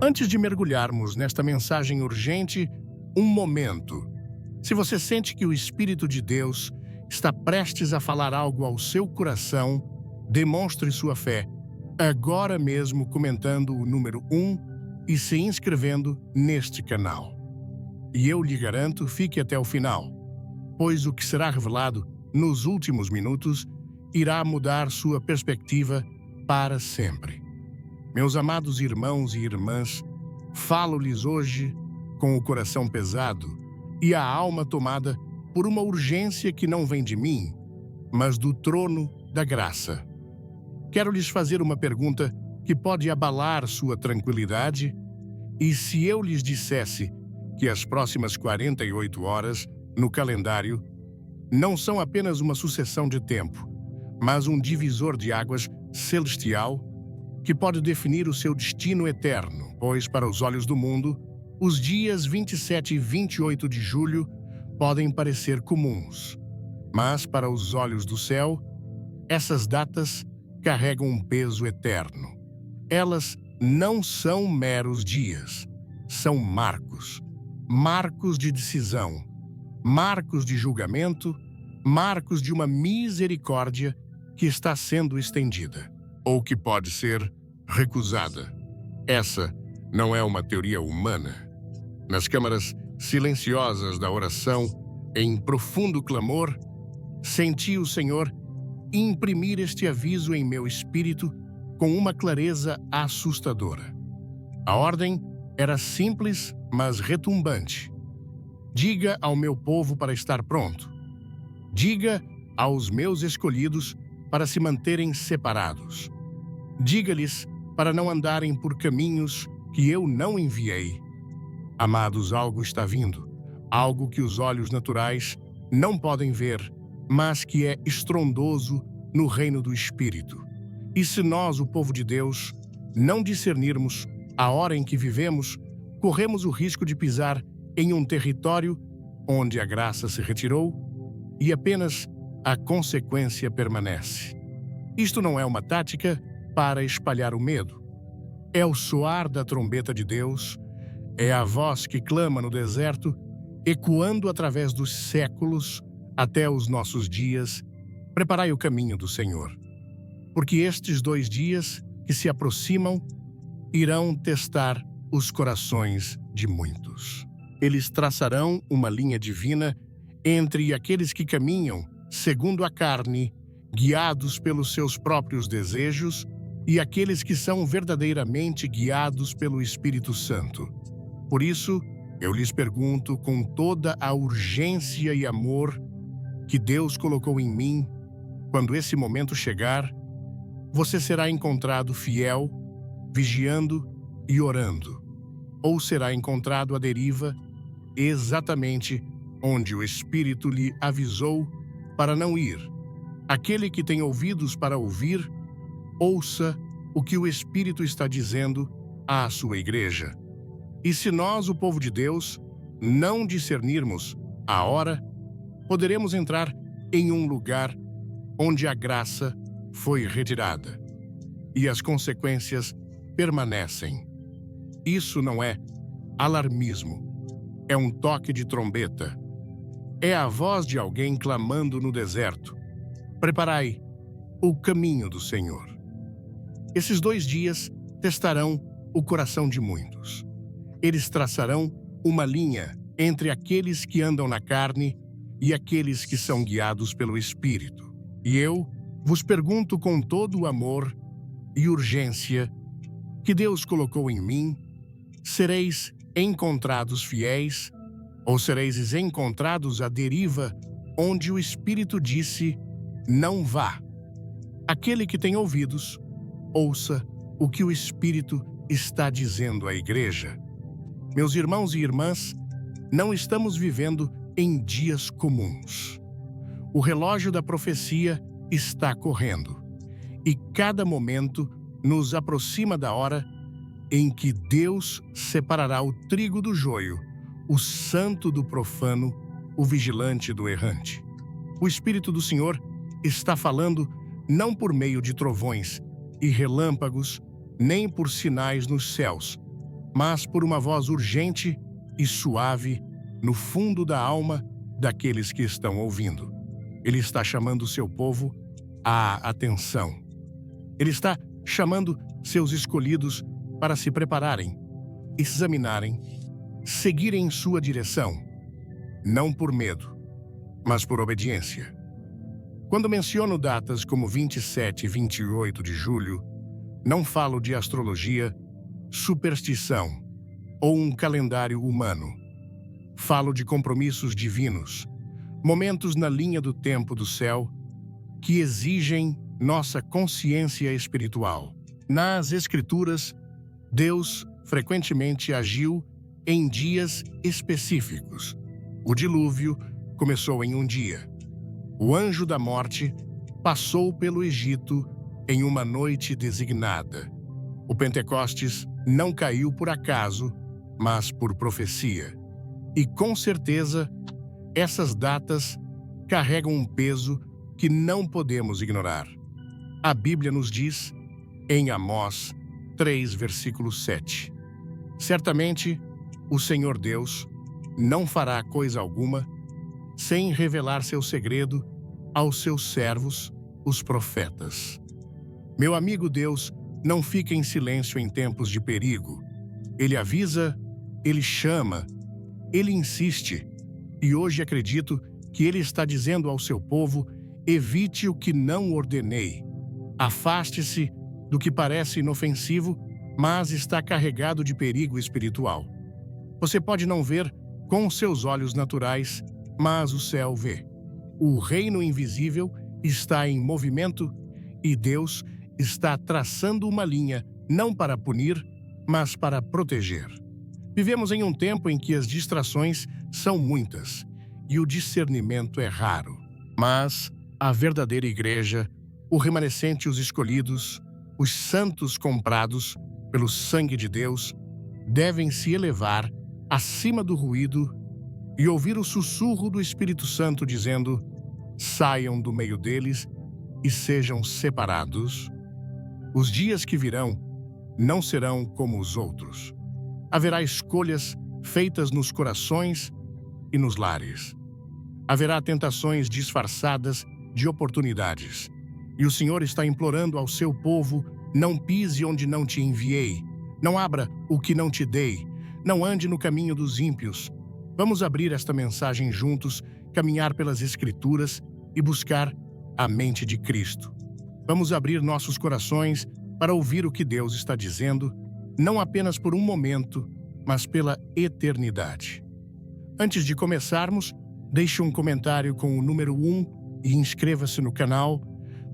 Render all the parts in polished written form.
Antes de mergulharmos nesta mensagem urgente, um momento. Se você sente que o Espírito de Deus está prestes a falar algo ao seu coração, demonstre sua fé, agora mesmo comentando o número 1 e se inscrevendo neste canal. E eu lhe garanto, fique até o final, pois o que será revelado nos últimos minutos irá mudar sua perspectiva para sempre. Meus amados irmãos e irmãs, falo-lhes hoje com o coração pesado e a alma tomada por uma urgência que não vem de mim, mas do trono da graça. Quero lhes fazer uma pergunta que pode abalar sua tranquilidade, e se eu lhes dissesse que as próximas 48 horas no calendário não são apenas uma sucessão de tempo, mas um divisor de águas celestial que pode definir o seu destino eterno, pois para os olhos do mundo, os dias 27 e 28 de julho podem parecer comuns, mas para os olhos do céu, essas datas carregam um peso eterno. Elas não são meros dias, são marcos, marcos de decisão, marcos de julgamento, marcos de uma misericórdia que está sendo estendida, ou que pode ser recusada. Essa não é uma teoria humana. Nas câmaras silenciosas da oração, em profundo clamor, senti o Senhor imprimir este aviso em meu espírito com uma clareza assustadora. A ordem era simples, mas retumbante. Diga ao meu povo para estar pronto. Diga aos meus escolhidos para se manterem separados. Diga-lhes para não andarem por caminhos que eu não enviei. Amados, algo está vindo, algo que os olhos naturais não podem ver, mas que é estrondoso no reino do Espírito. E se nós, o povo de Deus, não discernirmos a hora em que vivemos, corremos o risco de pisar em um território onde a graça se retirou e apenas a consequência permanece. Isto não é uma tática para espalhar o medo. É o soar da trombeta de Deus, é a voz que clama no deserto, ecoando através dos séculos até os nossos dias. Preparai o caminho do Senhor, porque estes 2 dias que se aproximam irão testar os corações de muitos. Eles traçarão uma linha divina entre aqueles que caminham segundo a carne, guiados pelos seus próprios desejos, e aqueles que são verdadeiramente guiados pelo Espírito Santo. Por isso, eu lhes pergunto com toda a urgência e amor que Deus colocou em mim, quando esse momento chegar, você será encontrado fiel, vigiando e orando, ou será encontrado à deriva, exatamente onde o Espírito lhe avisou para não ir. Aquele que tem ouvidos para ouvir, ouça o que o Espírito está dizendo à sua igreja. E se nós, o povo de Deus, não discernirmos a hora, poderemos entrar em um lugar onde a graça foi retirada e as consequências permanecem. Isso não é alarmismo, é um toque de trombeta. É a voz de alguém clamando no deserto: preparai o caminho do Senhor. Esses 2 dias testarão o coração de muitos. Eles traçarão uma linha entre aqueles que andam na carne e aqueles que são guiados pelo Espírito. E eu vos pergunto com todo o amor e urgência que Deus colocou em mim: sereis encontrados fiéis ou sereis encontrados à deriva, onde o Espírito disse: não vá? Aquele que tem ouvidos, ouça o que o Espírito está dizendo à igreja. Meus irmãos e irmãs, não estamos vivendo em dias comuns. O relógio da profecia está correndo, e cada momento nos aproxima da hora em que Deus separará o trigo do joio, o santo do profano, o vigilante do errante. O Espírito do Senhor está falando não por meio de trovões e relâmpagos, nem por sinais nos céus, mas por uma voz urgente e suave no fundo da alma daqueles que estão ouvindo. Ele está chamando seu povo à atenção. Ele está chamando seus escolhidos para se prepararem, examinarem, seguirem sua direção, não por medo, mas por obediência. Quando menciono datas como 27 e 28 de julho, não falo de astrologia, superstição ou um calendário humano. Falo de compromissos divinos, momentos na linha do tempo do céu que exigem nossa consciência espiritual. Nas Escrituras, Deus frequentemente agiu em dias específicos. O dilúvio começou em um dia. O anjo da morte passou pelo Egito em uma noite designada. O Pentecostes não caiu por acaso, mas por profecia. E com certeza, essas datas carregam um peso que não podemos ignorar. A Bíblia nos diz, em Amós 3, versículo 7, certamente o Senhor Deus não fará coisa alguma sem revelar seu segredo aos seus servos, os profetas. Meu amigo, Deus não fica em silêncio em tempos de perigo. Ele avisa, ele chama, ele insiste. E hoje acredito que ele está dizendo ao seu povo: evite o que não ordenei. Afaste-se do que parece inofensivo, mas está carregado de perigo espiritual. Você pode não ver com seus olhos naturais, mas o céu vê. O reino invisível está em movimento e Deus está traçando uma linha não para punir, mas para proteger. Vivemos em um tempo em que as distrações são muitas e o discernimento é raro. Mas a verdadeira igreja, o remanescente e os escolhidos, os santos comprados pelo sangue de Deus, devem se elevar acima do ruído e ouvir o sussurro do Espírito Santo dizendo: saiam do meio deles e sejam separados. Os dias que virão não serão como os outros. Haverá escolhas feitas nos corações e nos lares. Haverá tentações disfarçadas de oportunidades. E o Senhor está implorando ao seu povo: não pise onde não te enviei, não abra o que não te dei, não ande no caminho dos ímpios. Vamos abrir esta mensagem juntos, caminhar pelas Escrituras e buscar a mente de Cristo. Vamos abrir nossos corações para ouvir o que Deus está dizendo, não apenas por um momento, mas pela eternidade. Antes de começarmos, deixe um comentário com o número 1 e inscreva-se no canal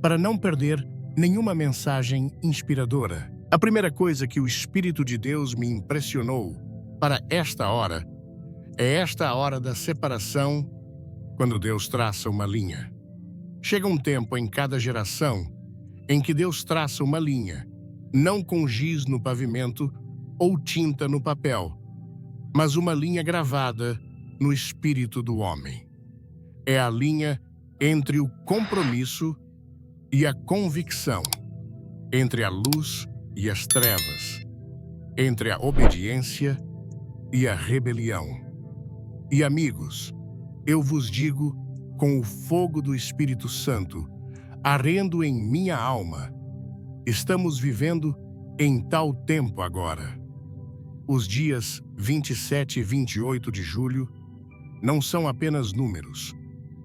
para não perder nenhuma mensagem inspiradora. A primeira coisa que o Espírito de Deus me impressionou para esta hora é esta hora da separação, quando Deus traça uma linha. Chega um tempo em cada geração em que Deus traça uma linha, não com giz no pavimento ou tinta no papel, mas uma linha gravada no espírito do homem. É a linha entre o compromisso e a convicção, entre a luz e as trevas, entre a obediência e a rebelião. E amigos, eu vos digo, com o fogo do Espírito Santo ardendo em minha alma, estamos vivendo em tal tempo agora. Os dias 27 e 28 de julho não são apenas números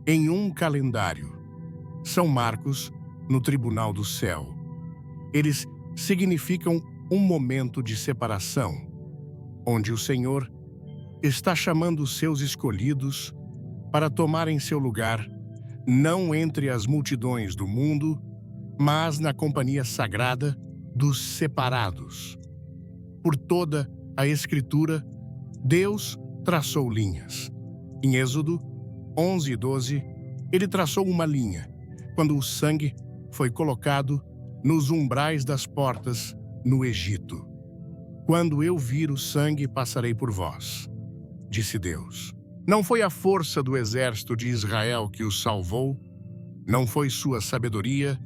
em um calendário, são marcos no tribunal do céu. Eles significam um momento de separação, onde o Senhor está chamando os seus escolhidos para tomarem seu lugar, não entre as multidões do mundo, mas na companhia sagrada dos separados. Por toda a Escritura, Deus traçou linhas. Em Êxodo 11 e 12, ele traçou uma linha, quando o sangue foi colocado nos umbrais das portas no Egito. Quando eu vir o sangue, passarei por vós, disse Deus. Não foi a força do exército de Israel que os salvou, não foi sua sabedoria,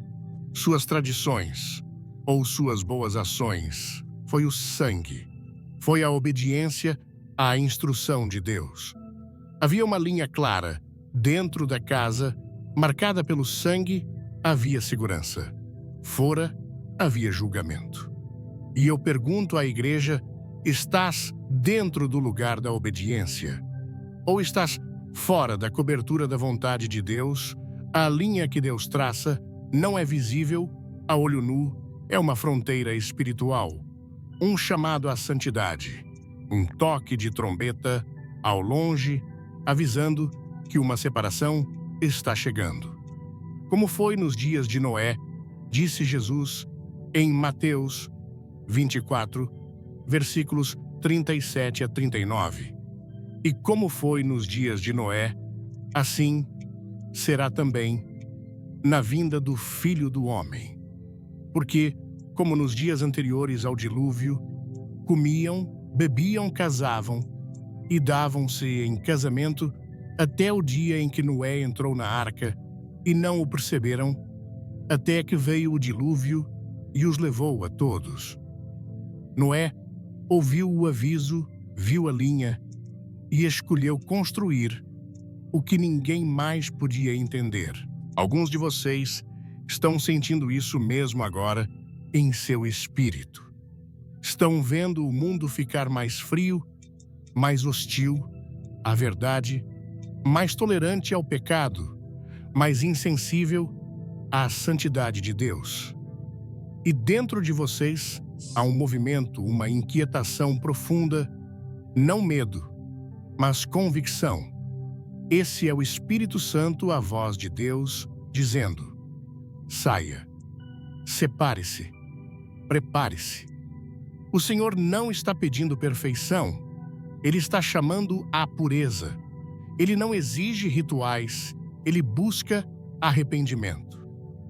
suas tradições ou suas boas ações. Foi o sangue. Foi a obediência à instrução de Deus. Havia uma linha clara. Dentro da casa, marcada pelo sangue, havia segurança. Fora, havia julgamento. E eu pergunto à igreja: estás dentro do lugar da obediência? Ou estás fora da cobertura da vontade de Deus? A linha que Deus traça não é visível a olho nu, é uma fronteira espiritual, um chamado à santidade, um toque de trombeta ao longe, avisando que uma separação está chegando. Como foi nos dias de Noé, disse Jesus em Mateus 24, versículos 37 a 39. E como foi nos dias de Noé, assim será também na vinda do Filho do Homem. Porque, como nos dias anteriores ao dilúvio, comiam, bebiam, casavam e davam-se em casamento até o dia em que Noé entrou na arca, e não o perceberam, até que veio o dilúvio e os levou a todos. Noé ouviu o aviso, viu a linha e escolheu construir o que ninguém mais podia entender. Alguns de vocês estão sentindo isso mesmo agora em seu espírito. Estão vendo o mundo ficar mais frio, mais hostil à verdade, mais tolerante ao pecado, mais insensível à santidade de Deus. E dentro de vocês há um movimento, uma inquietação profunda, não medo, mas convicção. Esse é o Espírito Santo, a voz de Deus, dizendo: saia, separe-se, prepare-se. O Senhor não está pedindo perfeição, Ele está chamando à pureza. Ele não exige rituais, Ele busca arrependimento.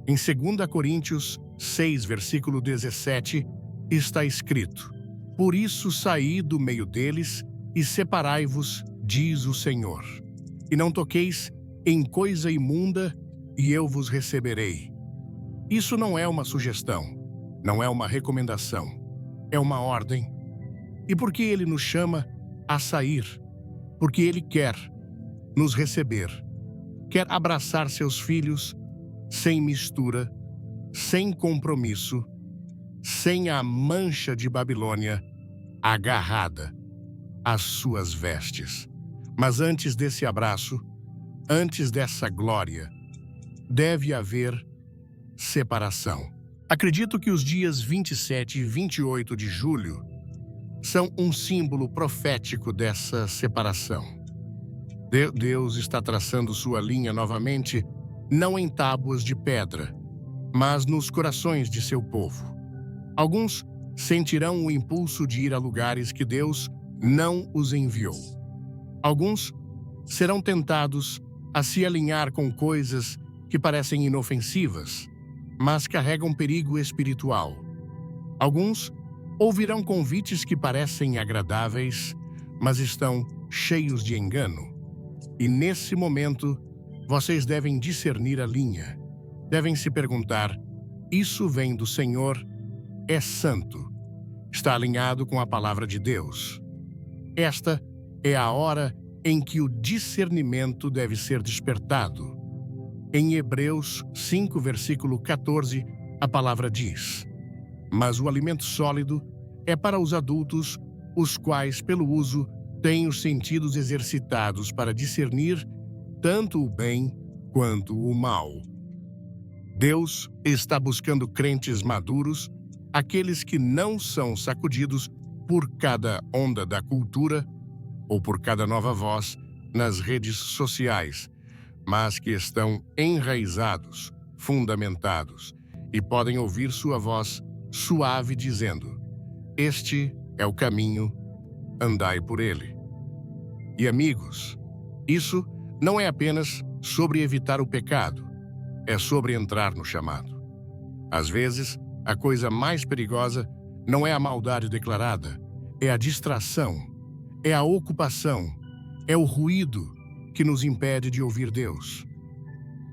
Em 2 Coríntios 6, versículo 17, está escrito: por isso saí do meio deles e separai-vos, diz o Senhor. E não toqueis em coisa imunda, e eu vos receberei. Isso não é uma sugestão, não é uma recomendação, é uma ordem. E por que Ele nos chama a sair? Porque Ele quer nos receber, quer abraçar seus filhos sem mistura, sem compromisso, sem a mancha de Babilônia agarrada às suas vestes. Mas antes desse abraço, antes dessa glória, deve haver separação. Acredito que os dias 27 e 28 de julho são um símbolo profético dessa separação. Deus está traçando sua linha novamente, não em tábuas de pedra, mas nos corações de seu povo. Alguns sentirão o impulso de ir a lugares que Deus não os enviou. Alguns serão tentados a se alinhar com coisas que parecem inofensivas, mas carregam perigo espiritual. Alguns ouvirão convites que parecem agradáveis, mas estão cheios de engano. E nesse momento, vocês devem discernir a linha. Devem se perguntar: isso vem do Senhor? É santo? Está alinhado com a palavra de Deus? Esta é a hora em que o discernimento deve ser despertado. Em Hebreus 5, versículo 14, a palavra diz: mas o alimento sólido é para os adultos, os quais, pelo uso, têm os sentidos exercitados para discernir tanto o bem quanto o mal. Deus está buscando crentes maduros, aqueles que não são sacudidos por cada onda da cultura ou por cada nova voz nas redes sociais, mas que estão enraizados, fundamentados e podem ouvir sua voz suave dizendo: este é o caminho, andai por ele. E amigos, isso não é apenas sobre evitar o pecado, é sobre entrar no chamado. Às vezes, a coisa mais perigosa não é a maldade declarada, é a distração, é a ocupação, é o ruído que nos impede de ouvir Deus.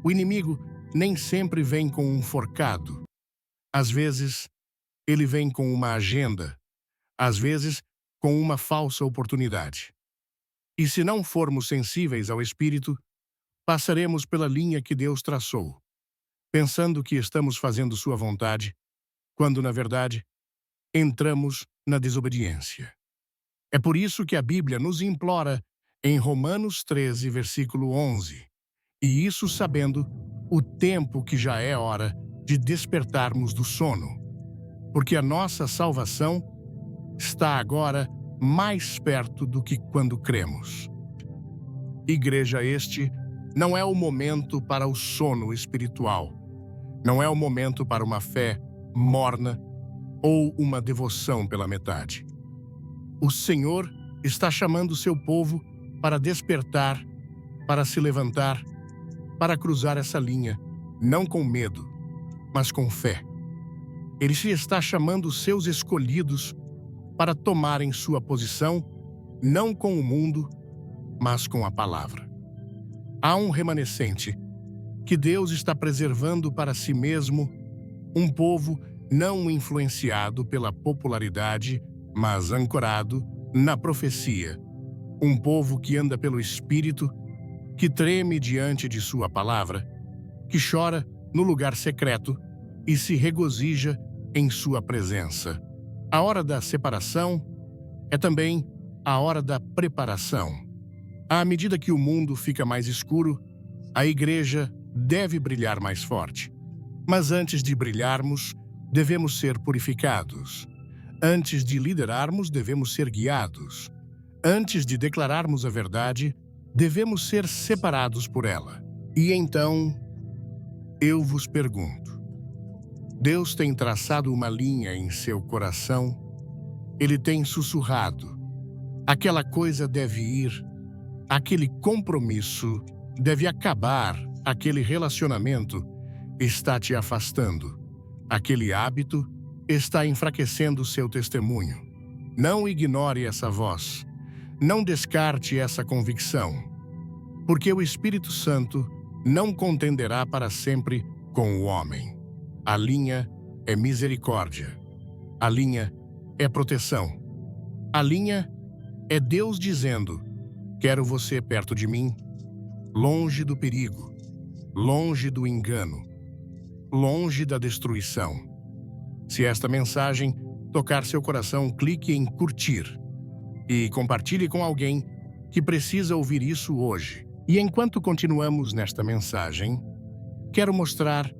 O inimigo nem sempre vem com um forcado. Às vezes, ele vem com uma agenda. Às vezes, com uma falsa oportunidade. E se não formos sensíveis ao Espírito, passaremos pela linha que Deus traçou, pensando que estamos fazendo sua vontade, quando, na verdade, entramos na desobediência. É por isso que a Bíblia nos implora em Romanos 13, versículo 11, e isso sabendo o tempo que já é hora de despertarmos do sono, porque a nossa salvação está agora mais perto do que quando cremos. Igreja, este não é o momento para o sono espiritual, não é o momento para uma fé morna ou uma devoção pela metade. O Senhor está chamando seu povo para despertar, para se levantar, para cruzar essa linha, não com medo, mas com fé. Ele se está chamando seus escolhidos para tomarem sua posição, não com o mundo, mas com a palavra. Há um remanescente que Deus está preservando para si mesmo, um povo não influenciado pela popularidade, mas ancorado na profecia. Um povo que anda pelo Espírito, que treme diante de sua palavra, que chora no lugar secreto e se regozija em sua presença. A hora da separação é também a hora da preparação. À medida que o mundo fica mais escuro, a igreja deve brilhar mais forte. Mas antes de brilharmos, devemos ser purificados. Antes de liderarmos, devemos ser guiados. Antes de declararmos a verdade, devemos ser separados por ela. E então, eu vos pergunto: Deus tem traçado uma linha em seu coração? Ele tem sussurrado: aquela coisa deve ir, aquele compromisso deve acabar, aquele relacionamento está te afastando, aquele hábito está enfraquecendo seu testemunho. Não ignore essa voz, não descarte essa convicção, porque o Espírito Santo não contenderá para sempre com o homem. A linha é misericórdia, a linha é proteção, a linha é Deus dizendo: quero você perto de mim, longe do perigo, longe do engano, longe da destruição. Se esta mensagem tocar seu coração, clique em curtir e compartilhe com alguém que precisa ouvir isso hoje. E enquanto continuamos nesta mensagem, quero mostrar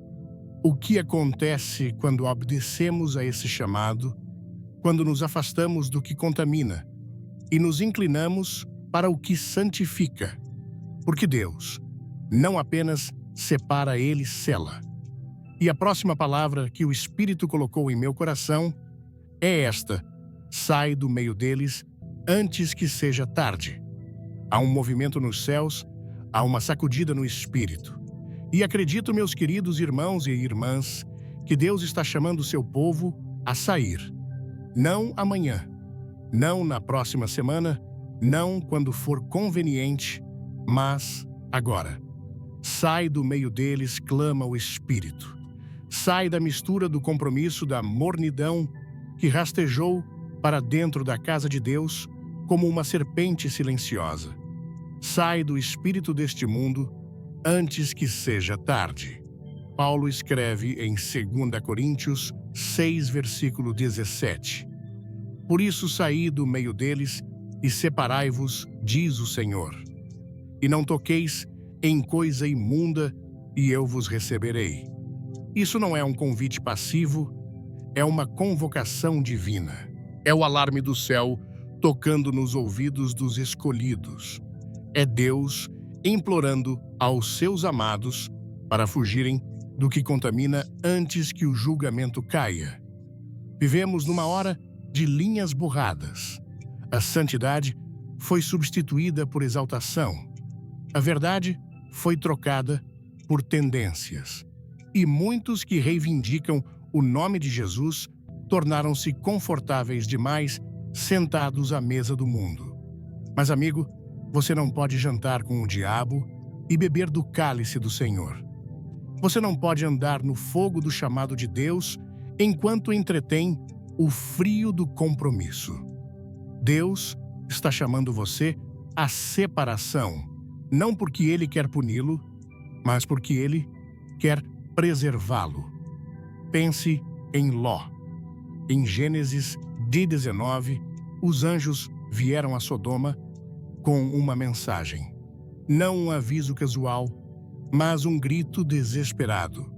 o que acontece quando obedecemos a esse chamado, quando nos afastamos do que contamina e nos inclinamos para o que santifica. Porque Deus não apenas separa, Ele sela. E a próxima palavra que o Espírito colocou em meu coração é esta: sai do meio deles antes que seja tarde. Há um movimento nos céus, há uma sacudida no Espírito. E acredito, meus queridos irmãos e irmãs, que Deus está chamando seu povo a sair. Não amanhã, não na próxima semana, não quando for conveniente, mas agora. Sai do meio deles, clama o Espírito. Sai da mistura do compromisso, da mornidão que rastejou para dentro da casa de Deus como uma serpente silenciosa. Sai do espírito deste mundo antes que seja tarde. Paulo escreve em 2 Coríntios 6, versículo 17. Por isso saí do meio deles e separai-vos, diz o Senhor. E não toqueis em coisa imunda, e eu vos receberei. Isso não é um convite passivo, é uma convocação divina. É o alarme do céu tocando nos ouvidos dos escolhidos. É Deus implorando aos seus amados para fugirem do que contamina antes que o julgamento caia. Vivemos numa hora de linhas borradas. A santidade foi substituída por exaltação. A verdade foi trocada por tendências. E muitos que reivindicam o nome de Jesus tornaram-se confortáveis demais sentados à mesa do mundo. Mas, amigo, você não pode jantar com o diabo e beber do cálice do Senhor. Você não pode andar no fogo do chamado de Deus enquanto entretém o frio do compromisso. Deus está chamando você à separação, não porque Ele quer puni-lo, mas porque Ele quer preservá-lo. Pense em Ló. Em Gênesis 19, os anjos vieram a Sodoma com uma mensagem. Não um aviso casual, mas um grito desesperado.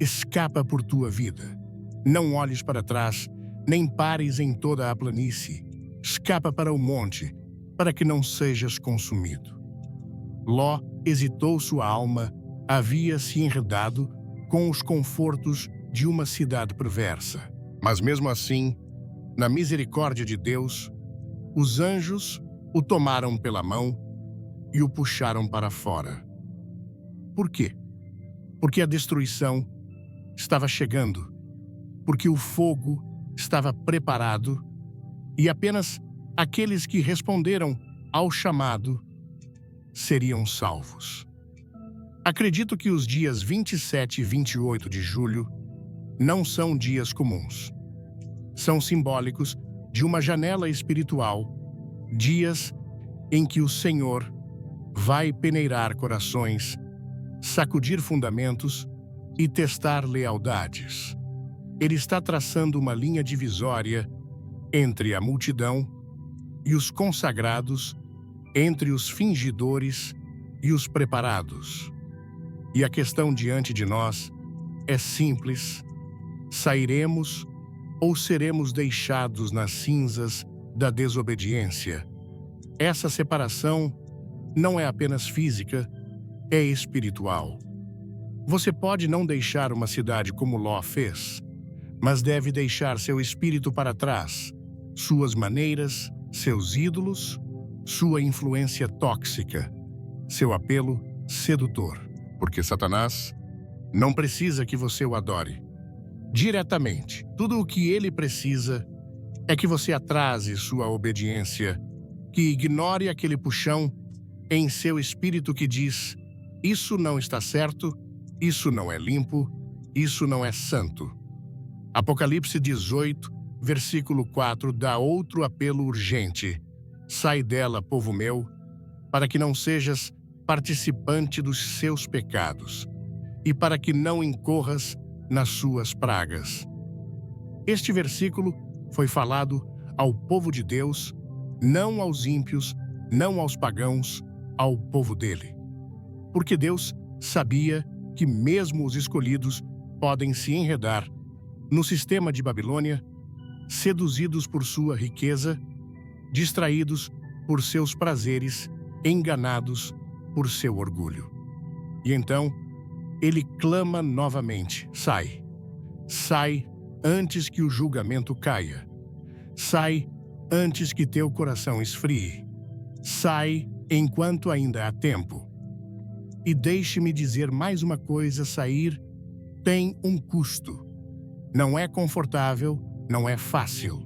Escapa por tua vida. Não olhes para trás, nem pares em toda a planície. Escapa para o monte, para que não sejas consumido. Ló hesitou, sua alma havia se enredado com os confortos de uma cidade perversa. Mas mesmo assim, na misericórdia de Deus, os anjos o tomaram pela mão e o puxaram para fora. Por quê? Porque a destruição estava chegando, porque o fogo estava preparado e apenas aqueles que responderam ao chamado seriam salvos. Acredito que os dias 27 e 28 de julho não são dias comuns. São simbólicos de uma janela espiritual, dias em que o Senhor vai peneirar corações, sacudir fundamentos e testar lealdades. Ele está traçando uma linha divisória entre a multidão e os consagrados, entre os fingidores e os preparados. E a questão diante de nós é simples: sairemos ou seremos deixados nas cinzas da desobediência? Essa separação não é apenas física, é espiritual. Você pode não deixar uma cidade como Ló fez, mas deve deixar seu espírito para trás, suas maneiras, seus ídolos, sua influência tóxica, seu apelo sedutor. Porque Satanás não precisa que você o adore diretamente. Tudo o que ele precisa é que você atrase sua obediência, que ignore aquele puxão em seu espírito que diz: isso não está certo, isso não é limpo, isso não é santo. Apocalipse 18, versículo 4 dá outro apelo urgente: sai dela, povo meu, para que não sejas participante dos seus pecados, e para que não incorras nas suas pragas. Este versículo foi falado ao povo de Deus, não aos ímpios, não aos pagãos, ao povo dele. Porque Deus sabia que mesmo os escolhidos podem se enredar no sistema de Babilônia, seduzidos por sua riqueza, distraídos por seus prazeres, enganados por seu orgulho. E então, ele clama novamente: sai. Sai antes que o julgamento caia. Sai antes que teu coração esfrie. Sai enquanto ainda há tempo. E deixe-me dizer mais uma coisa: sair tem um custo. Não é confortável, não é fácil.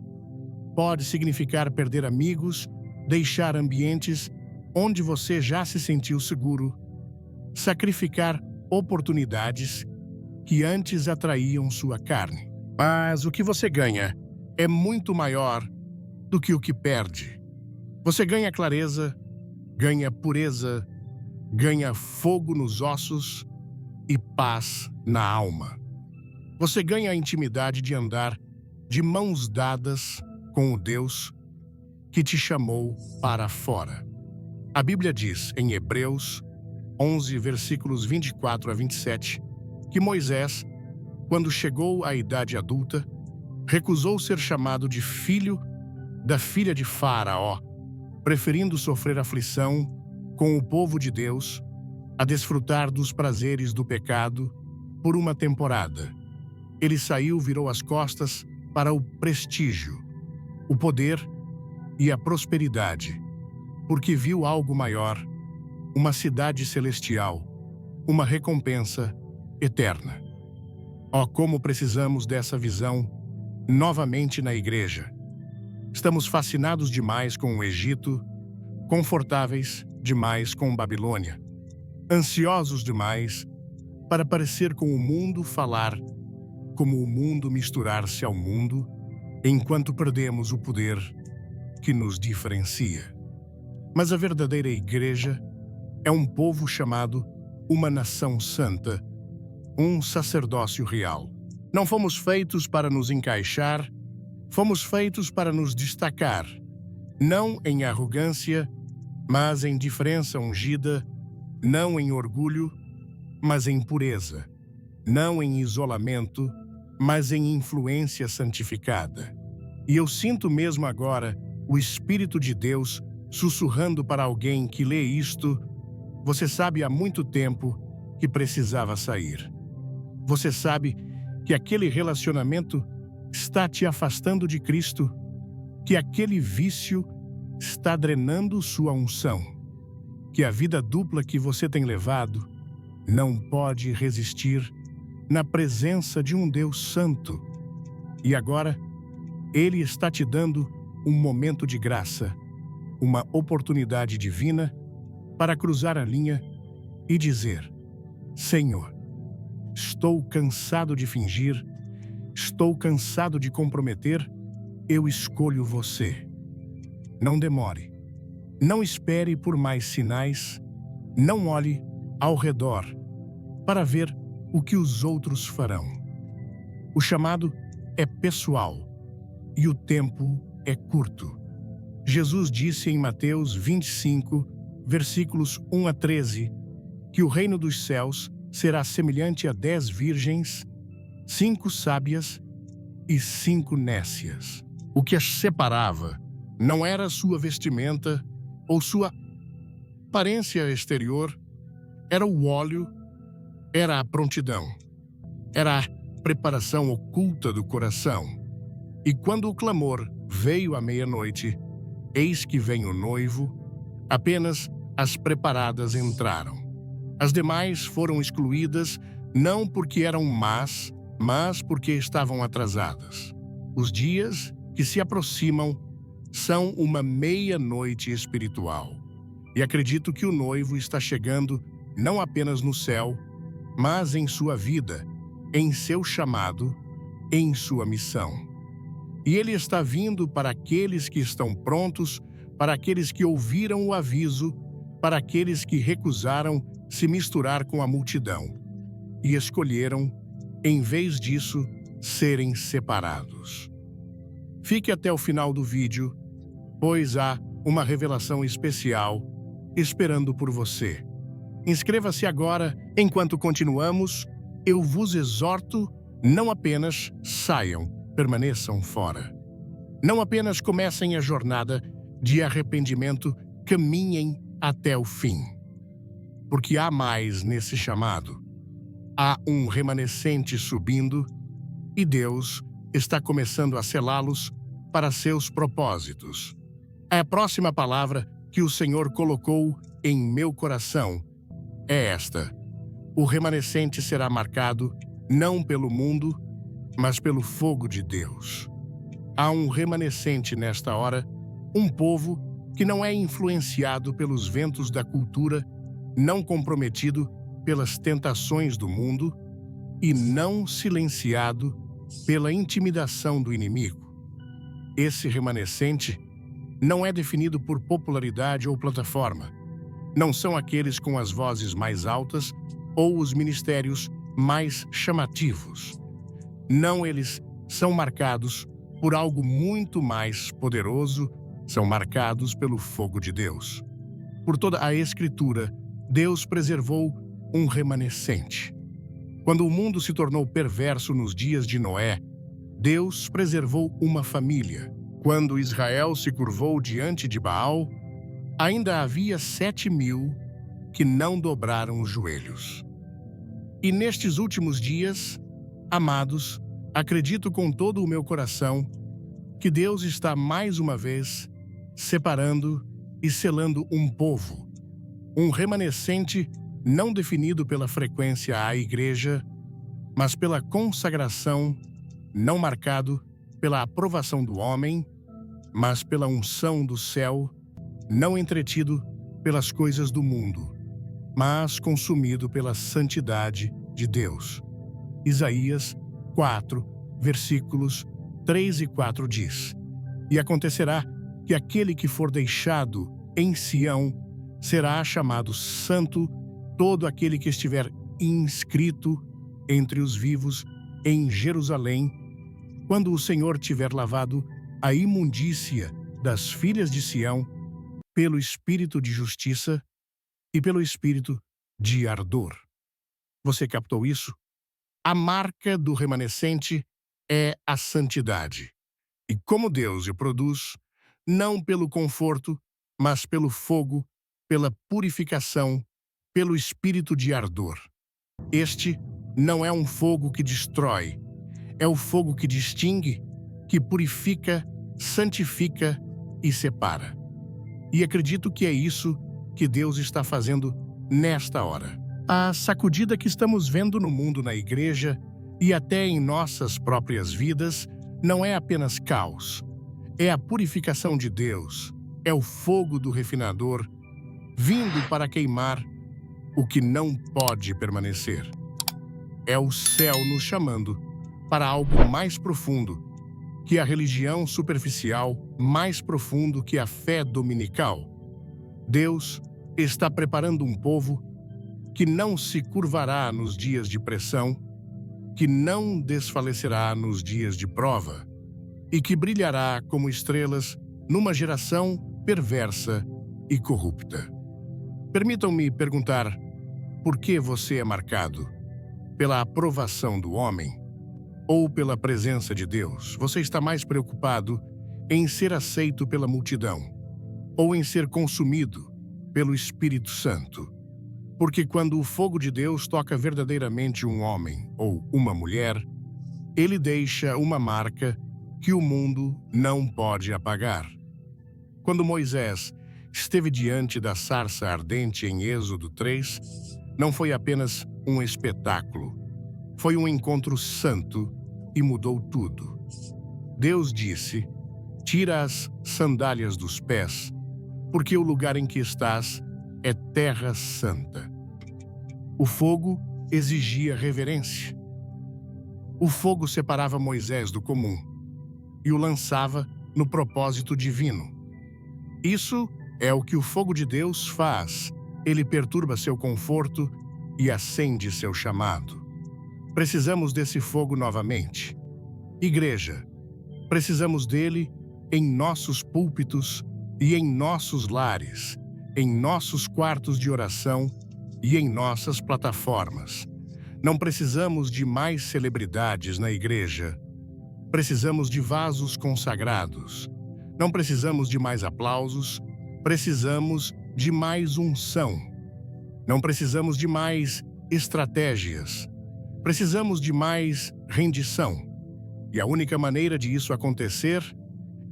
Pode significar perder amigos, deixar ambientes onde você já se sentiu seguro, sacrificar oportunidades que antes atraíam sua carne. Mas o que você ganha é muito maior do que o que perde. Você ganha clareza, ganha pureza, ganha fogo nos ossos e paz na alma. Você ganha a intimidade de andar de mãos dadas com o Deus que te chamou para fora. A Bíblia diz em Hebreus 11, versículos 24 a 27, que Moisés, quando chegou à idade adulta, recusou ser chamado de filho da filha de Faraó, preferindo sofrer aflição com o povo de Deus a desfrutar dos prazeres do pecado por uma temporada. Ele saiu, virou as costas para o prestígio, o poder e a prosperidade, porque viu algo maior, uma cidade celestial, uma recompensa eterna. Oh, como precisamos dessa visão novamente na igreja. Estamos fascinados demais com o Egito, confortáveis demais com Babilônia, ansiosos demais para parecer com o mundo, falar como o mundo, misturar-se ao mundo, enquanto perdemos o poder que nos diferencia. Mas a verdadeira igreja é um povo chamado uma nação santa, um sacerdócio real. Não fomos feitos para nos encaixar, fomos feitos para nos destacar, não em arrogância, mas em diferença ungida, não em orgulho, mas em pureza, não em isolamento, mas em influência santificada. E eu sinto mesmo agora o Espírito de Deus sussurrando para alguém que lê isto: você sabe há muito tempo que precisava sair. Você sabe que aquele relacionamento está te afastando de Cristo, que aquele vício está drenando sua unção, que a vida dupla que você tem levado não pode resistir na presença de um Deus santo. E agora, Ele está te dando um momento de graça, uma oportunidade divina para cruzar a linha e dizer: Senhor, estou cansado de fingir, estou cansado de comprometer, eu escolho você. Não demore, não espere por mais sinais, não olhe ao redor para ver o que os outros farão. O chamado é pessoal e o tempo é curto. Jesus disse em Mateus 25, versículos 1 a 13, que o reino dos céus será semelhante a 10 virgens, 5 sábias e 5 nécias. O que as separava não era sua vestimenta ou sua aparência exterior, era o óleo, era a prontidão, era a preparação oculta do coração. E quando o clamor veio à meia-noite, eis que vem o noivo, apenas as preparadas entraram. As demais foram excluídas, não porque eram más, mas porque estavam atrasadas. Os dias que se aproximam são uma meia-noite espiritual. E acredito que o noivo está chegando não apenas no céu, mas em sua vida, em seu chamado, em sua missão. E ele está vindo para aqueles que estão prontos, para aqueles que ouviram o aviso, para aqueles que recusaram se misturar com a multidão e escolheram, em vez disso, serem separados. Fique até o final do vídeo, pois há uma revelação especial esperando por você. Inscreva-se agora. Enquanto continuamos, eu vos exorto, não apenas saiam, permaneçam fora. Não apenas comecem a jornada de arrependimento, caminhem até o fim. Porque há mais nesse chamado. Há um remanescente subindo e Deus está começando a selá-los para seus propósitos. A próxima palavra que o Senhor colocou em meu coração é esta: o remanescente será marcado não pelo mundo, mas pelo fogo de Deus. Há um remanescente nesta hora, um povo que não é influenciado pelos ventos da cultura, não comprometido pelas tentações do mundo e não silenciado pela intimidação do inimigo. Esse remanescente não é definido por popularidade ou plataforma. Não são aqueles com as vozes mais altas ou os ministérios mais chamativos. Não, eles são marcados por algo muito mais poderoso, são marcados pelo fogo de Deus. Por toda a Escritura, Deus preservou um remanescente. Quando o mundo se tornou perverso nos dias de Noé, Deus preservou uma família. Quando Israel se curvou diante de Baal, ainda havia 7.000 que não dobraram os joelhos. E nestes últimos dias, amados, acredito com todo o meu coração que Deus está mais uma vez separando e selando um povo, um remanescente não definido pela frequência à igreja, mas pela consagração, não marcado pela aprovação do homem, mas pela unção do céu, não entretido pelas coisas do mundo, mas consumido pela santidade de Deus. Isaías 4, versículos 3 e 4 diz: E acontecerá que aquele que for deixado em Sião será chamado santo, todo aquele que estiver inscrito entre os vivos em Jerusalém, quando o Senhor tiver lavado a imundícia das filhas de Sião pelo espírito de justiça e pelo espírito de ardor. Você captou isso? A marca do remanescente é a santidade. E como Deus o produz, não pelo conforto, mas pelo fogo, pela purificação, pelo espírito de ardor. Este não é um fogo que destrói, é o fogo que distingue, que purifica, santifica e separa. E acredito que é isso que Deus está fazendo nesta hora. A sacudida que estamos vendo no mundo, na igreja e até em nossas próprias vidas não é apenas caos. É a purificação de Deus, é o fogo do refinador vindo para queimar o que não pode permanecer. É o céu nos chamando para algo mais profundo que a religião superficial, mais profundo que a fé dominical. Deus está preparando um povo que não se curvará nos dias de pressão, que não desfalecerá nos dias de prova e que brilhará como estrelas numa geração perversa e corrupta. Permitam-me perguntar, por que você é marcado? Pela aprovação do homem ou pela presença de Deus? Você está mais preocupado em ser aceito pela multidão ou em ser consumido pelo Espírito Santo? Porque quando o fogo de Deus toca verdadeiramente um homem ou uma mulher, ele deixa uma marca que o mundo não pode apagar. Quando Moisés esteve diante da sarça ardente em Êxodo 3, não foi apenas um espetáculo, foi um encontro santo e mudou tudo. Deus disse: tira as sandálias dos pés, porque o lugar em que estás é terra santa. O fogo exigia reverência. O fogo separava Moisés do comum e o lançava no propósito divino. Isso é o que o fogo de Deus faz. Ele perturba seu conforto e acende seu chamado. Precisamos desse fogo novamente. Igreja, precisamos dele em nossos púlpitos e em nossos lares, em nossos quartos de oração e em nossas plataformas. Não precisamos de mais celebridades na igreja. Precisamos de vasos consagrados. Não precisamos de mais aplausos. Precisamos de mais unção. Não precisamos de mais estratégias. Precisamos de mais rendição. E a única maneira de isso acontecer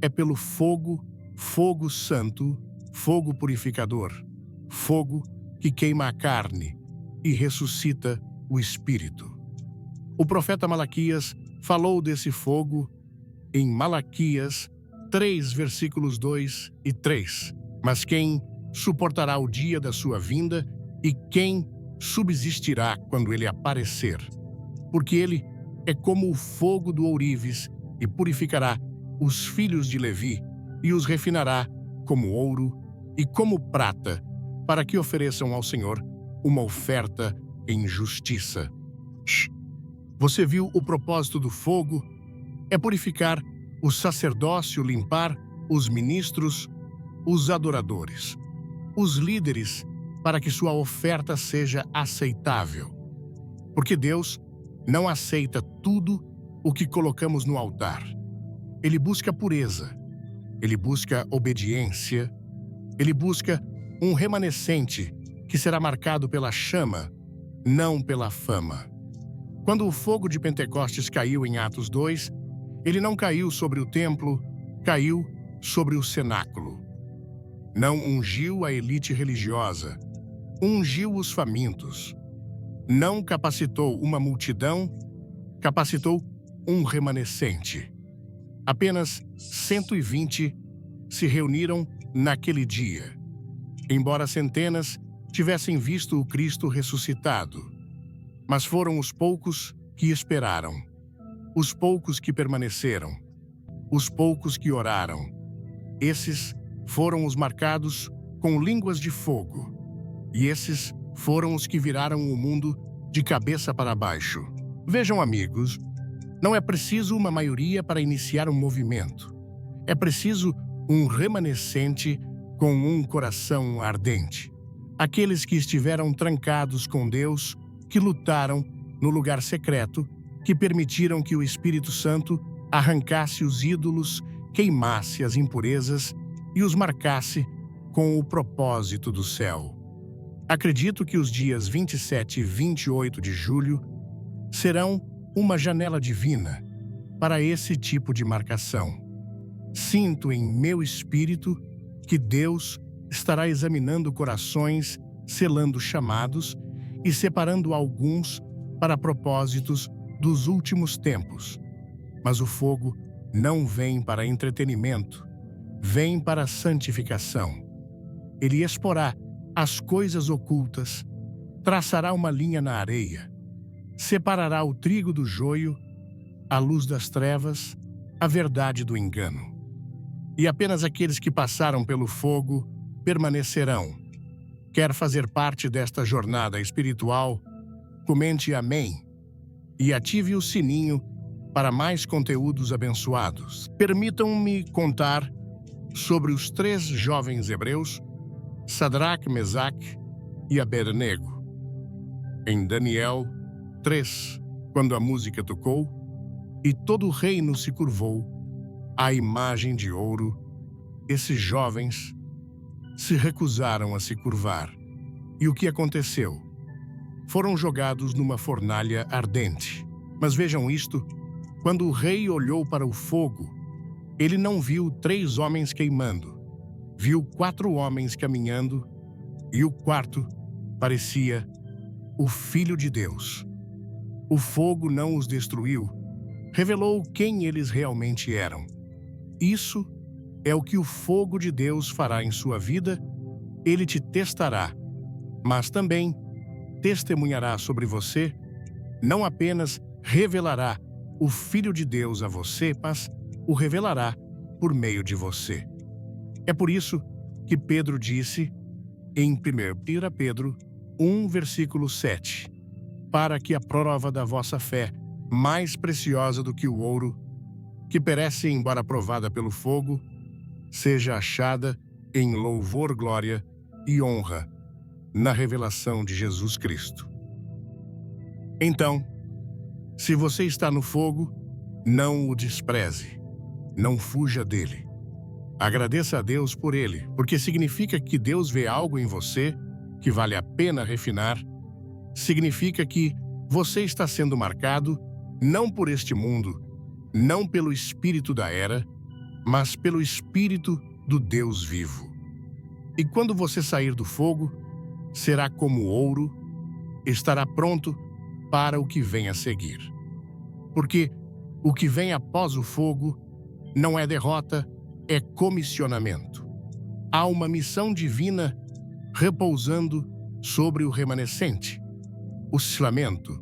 é pelo fogo, fogo santo, fogo purificador, fogo que queima a carne e ressuscita o espírito. O profeta Malaquias falou desse fogo em Malaquias 3, versículos 2 e 3. Mas quem suportará o dia da sua vinda e quem subsistirá quando ele aparecer? Porque ele é como o fogo do ourives e purificará os filhos de Levi e os refinará como ouro e como prata, para que ofereçam ao Senhor uma oferta em justiça. Você viu o propósito do fogo? É purificar o sacerdócio, limpar os ministros, os adoradores, os líderes, para que sua oferta seja aceitável. Porque Deus não aceita tudo o que colocamos no altar. Ele busca pureza, ele busca obediência, ele busca um remanescente que será marcado pela chama, não pela fama. Quando o fogo de Pentecostes caiu em Atos 2, ele não caiu sobre o templo, caiu sobre o cenáculo. Não ungiu a elite religiosa, ungiu os famintos. Não capacitou uma multidão, capacitou um remanescente. Apenas 120 se reuniram naquele dia, embora centenas tivessem visto o Cristo ressuscitado. Mas foram os poucos que esperaram, os poucos que permaneceram, os poucos que oraram, Esses foram os marcados com línguas de fogo, e esses foram os que viraram o mundo de cabeça para baixo. Vejam, amigos, não é preciso uma maioria para iniciar um movimento. É preciso um remanescente com um coração ardente. Aqueles que estiveram trancados com Deus, que lutaram no lugar secreto, que permitiram que o Espírito Santo arrancasse os ídolos, queimasse as impurezas e os marcasse com o propósito do céu. Acredito que os dias 27 e 28 de julho serão uma janela divina para esse tipo de marcação. Sinto em meu espírito que Deus estará examinando corações, selando chamados e separando alguns para propósitos dos últimos tempos. Mas o fogo não vem para entretenimento, vem para santificação. Ele exporá as coisas ocultas, traçará uma linha na areia, separará o trigo do joio, a luz das trevas, a verdade do engano. E apenas aqueles que passaram pelo fogo permanecerão. Quer fazer parte desta jornada espiritual? Comente amém e ative o sininho para mais conteúdos abençoados. Permitam-me contar sobre os 3 jovens hebreus, Sadraque, Mesaque e Abednego. Em Daniel 3, quando a música tocou e todo o reino se curvou à imagem de ouro, esses jovens se recusaram a se curvar. E o que aconteceu? Foram jogados numa fornalha ardente. Mas vejam isto, quando o rei olhou para o fogo, ele não viu 3 homens queimando, viu 4 homens caminhando, e o quarto parecia o Filho de Deus. O fogo não os destruiu, revelou quem eles realmente eram. Isso é o que o fogo de Deus fará em sua vida. Ele te testará, mas também testemunhará sobre você. Não apenas revelará o Filho de Deus a você, mas o revelará por meio de você. É por isso que Pedro disse em 1 Pedro 1, versículo 7, para que a prova da vossa fé, mais preciosa do que o ouro, que perece embora provada pelo fogo, seja achada em louvor, glória e honra na revelação de Jesus Cristo. Então, se você está no fogo, não o despreze, não fuja dele. Agradeça a Deus por ele, porque significa que Deus vê algo em você que vale a pena refinar. Significa que você está sendo marcado não por este mundo, não pelo espírito da era, mas pelo espírito do Deus vivo. E quando você sair do fogo, será como ouro, estará pronto para o que vem a seguir. Porque o que vem após o fogo não é derrota, é comissionamento. Há uma missão divina repousando sobre o remanescente. O selamento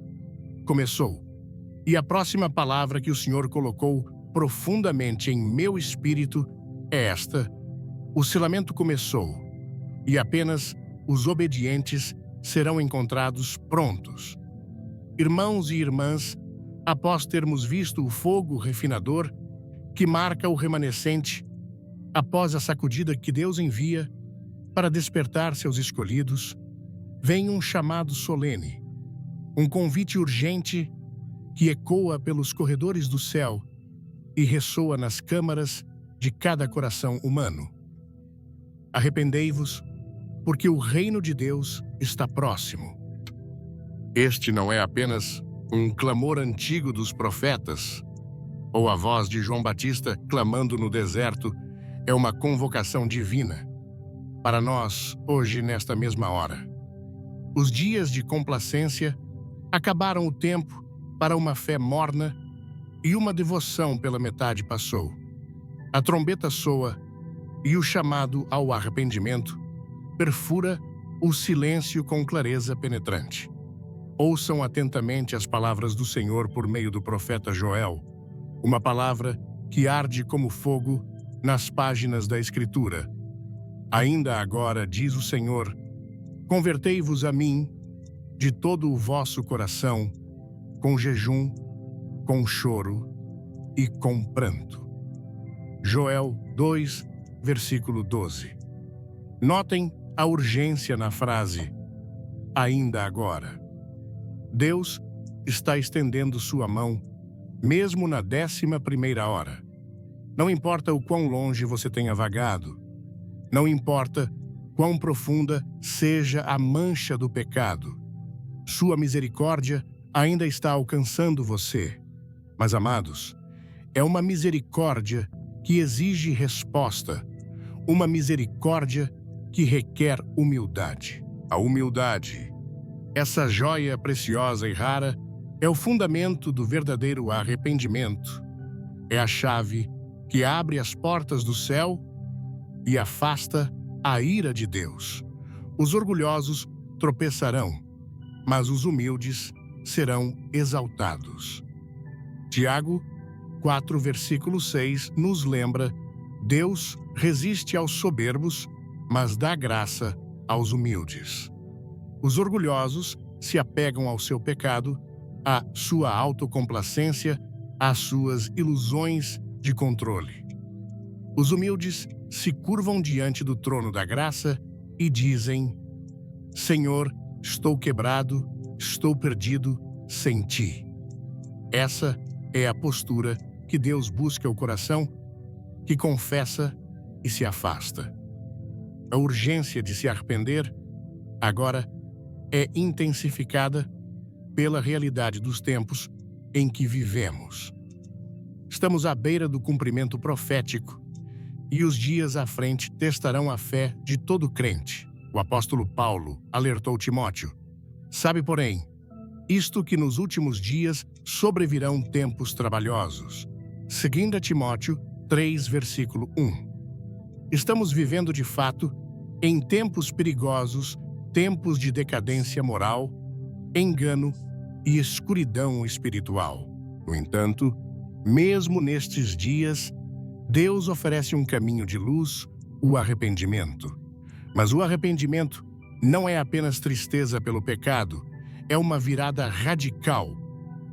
começou. E a próxima palavra que o Senhor colocou profundamente em meu espírito é esta: o selamento começou, e apenas os obedientes serão encontrados prontos. Irmãos e irmãs, após termos visto o fogo refinador que marca o remanescente, após a sacudida que Deus envia para despertar seus escolhidos, vem um chamado solene, um convite urgente que ecoa pelos corredores do céu e ressoa nas câmaras de cada coração humano. Arrependei-vos, porque o reino de Deus está próximo. Este não é apenas um clamor antigo dos profetas, ou a voz de João Batista clamando no deserto. É uma convocação divina para nós hoje, nesta mesma hora. Os dias de complacência acabaram, o tempo para uma fé morna e uma devoção pela metade passou. A trombeta soa e o chamado ao arrependimento perfura o silêncio com clareza penetrante. Ouçam atentamente as palavras do Senhor por meio do profeta Joel, uma palavra que arde como fogo nas páginas da Escritura. Ainda agora, diz o Senhor, convertei-vos a mim de todo o vosso coração, com jejum, com choro e com pranto. Joel 2, versículo 12. Notem a urgência na frase, ainda agora. Deus está estendendo sua mão, mesmo na 11ª hora. Não importa o quão longe você tenha vagado, não importa quão profunda seja a mancha do pecado, sua misericórdia ainda está alcançando você. Mas, amados, é uma misericórdia que exige resposta, uma misericórdia que requer humildade. A humildade, essa joia preciosa e rara, é o fundamento do verdadeiro arrependimento. É a chave que abre as portas do céu e afasta a ira de Deus. Os orgulhosos tropeçarão, mas os humildes serão exaltados. Tiago 4, versículo 6 nos lembra: Deus resiste aos soberbos, mas dá graça aos humildes. Os orgulhosos se apegam ao seu pecado, à sua autocomplacência, às suas ilusões de controle. Os humildes se curvam diante do trono da graça e dizem: Senhor, estou quebrado, estou perdido sem ti. Essa é a postura que Deus busca o coração que confessa e se afasta. A urgência de se arrepender agora é intensificada pela realidade dos tempos em que vivemos. Estamos à beira do cumprimento profético e os dias à frente testarão a fé de todo crente. O apóstolo Paulo alertou Timóteo: sabe, porém, isto que nos últimos dias sobrevirão tempos trabalhosos. 2 Timóteo 3, versículo 1. Estamos vivendo de fato em tempos perigosos, tempos de decadência moral, engano e escuridão espiritual. No entanto, mesmo nestes dias, Deus oferece um caminho de luz, o arrependimento. Mas o arrependimento não é apenas tristeza pelo pecado, é uma virada radical,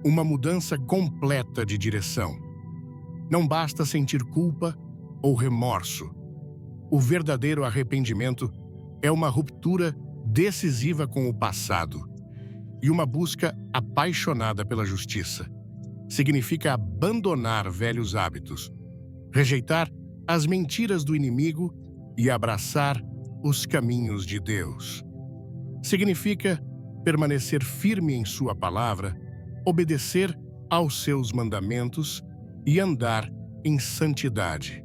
uma mudança completa de direção. Não basta sentir culpa ou remorso. O verdadeiro arrependimento é uma ruptura decisiva com o passado e uma busca apaixonada pela justiça. Significa abandonar velhos hábitos, rejeitar as mentiras do inimigo e abraçar os caminhos de Deus. Significa permanecer firme em sua palavra, obedecer aos seus mandamentos e andar em santidade.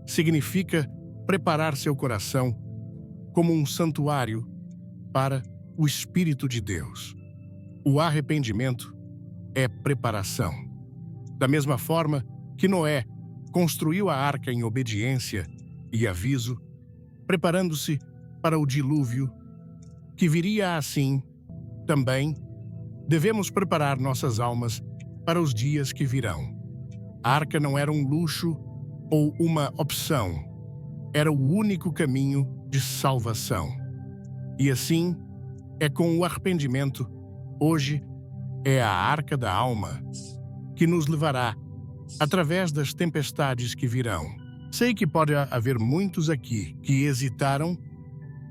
Significa preparar seu coração como um santuário para o Espírito de Deus. O arrependimento é preparação. Da mesma forma que Noé construiu a arca em obediência e aviso, preparando-se para o dilúvio que viria assim, também devemos preparar nossas almas para os dias que virão. A arca não era um luxo ou uma opção, era o único caminho de salvação. E assim é com o arrependimento. Hoje é a arca da alma que nos levará através das tempestades que virão. Sei que pode haver muitos aqui que hesitaram,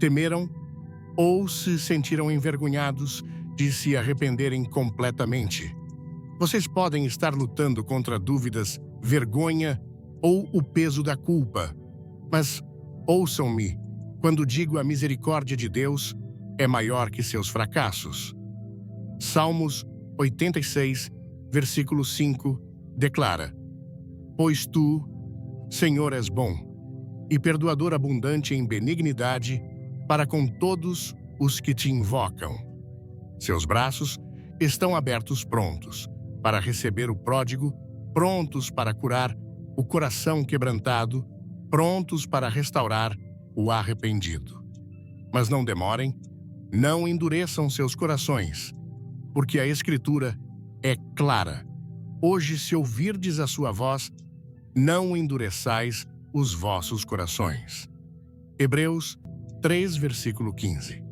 temeram ou se sentiram envergonhados de se arrependerem completamente. Vocês podem estar lutando contra dúvidas, vergonha ou o peso da culpa. Mas ouçam-me quando digo a misericórdia de Deus é maior que seus fracassos. Salmos 86, versículo 5, declara: Pois tu, Senhor, és bom, e perdoador abundante em benignidade para com todos os que te invocam. Seus braços estão abertos prontos para receber o pródigo, prontos para curar o coração quebrantado, prontos para restaurar o arrependido. Mas não demorem, não endureçam seus corações, porque a Escritura é clara. Hoje, se ouvirdes a sua voz, não endureçais os vossos corações. Hebreus 3, versículo 15.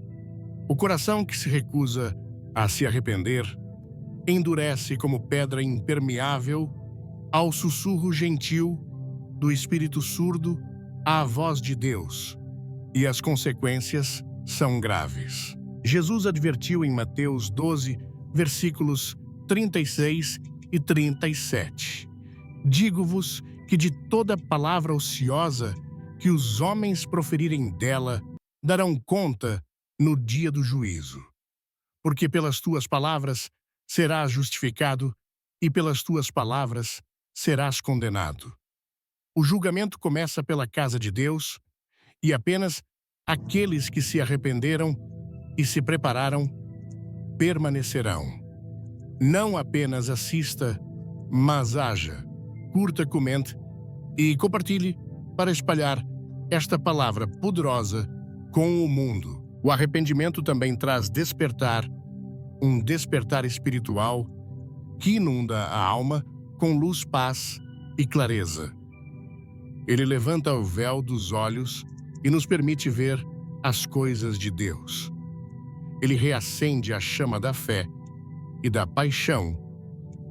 O coração que se recusa a se arrepender endurece como pedra impermeável ao sussurro gentil do espírito surdo à voz de Deus, e as consequências são graves. Jesus advertiu em Mateus 12, versículos 36 e 37. Digo-vos que de toda palavra ociosa que os homens proferirem dela, darão conta no dia do juízo. Porque pelas tuas palavras serás justificado e pelas tuas palavras serás condenado. O julgamento começa pela casa de Deus e apenas aqueles que se arrependeram e se prepararam permanecerão. Não apenas assista, mas haja. Curta, comente e compartilhe para espalhar esta palavra poderosa com o mundo. O arrependimento também traz despertar, um despertar espiritual que inunda a alma com luz, paz e clareza. Ele levanta o véu dos olhos e nos permite ver as coisas de Deus. Ele reacende a chama da fé e da paixão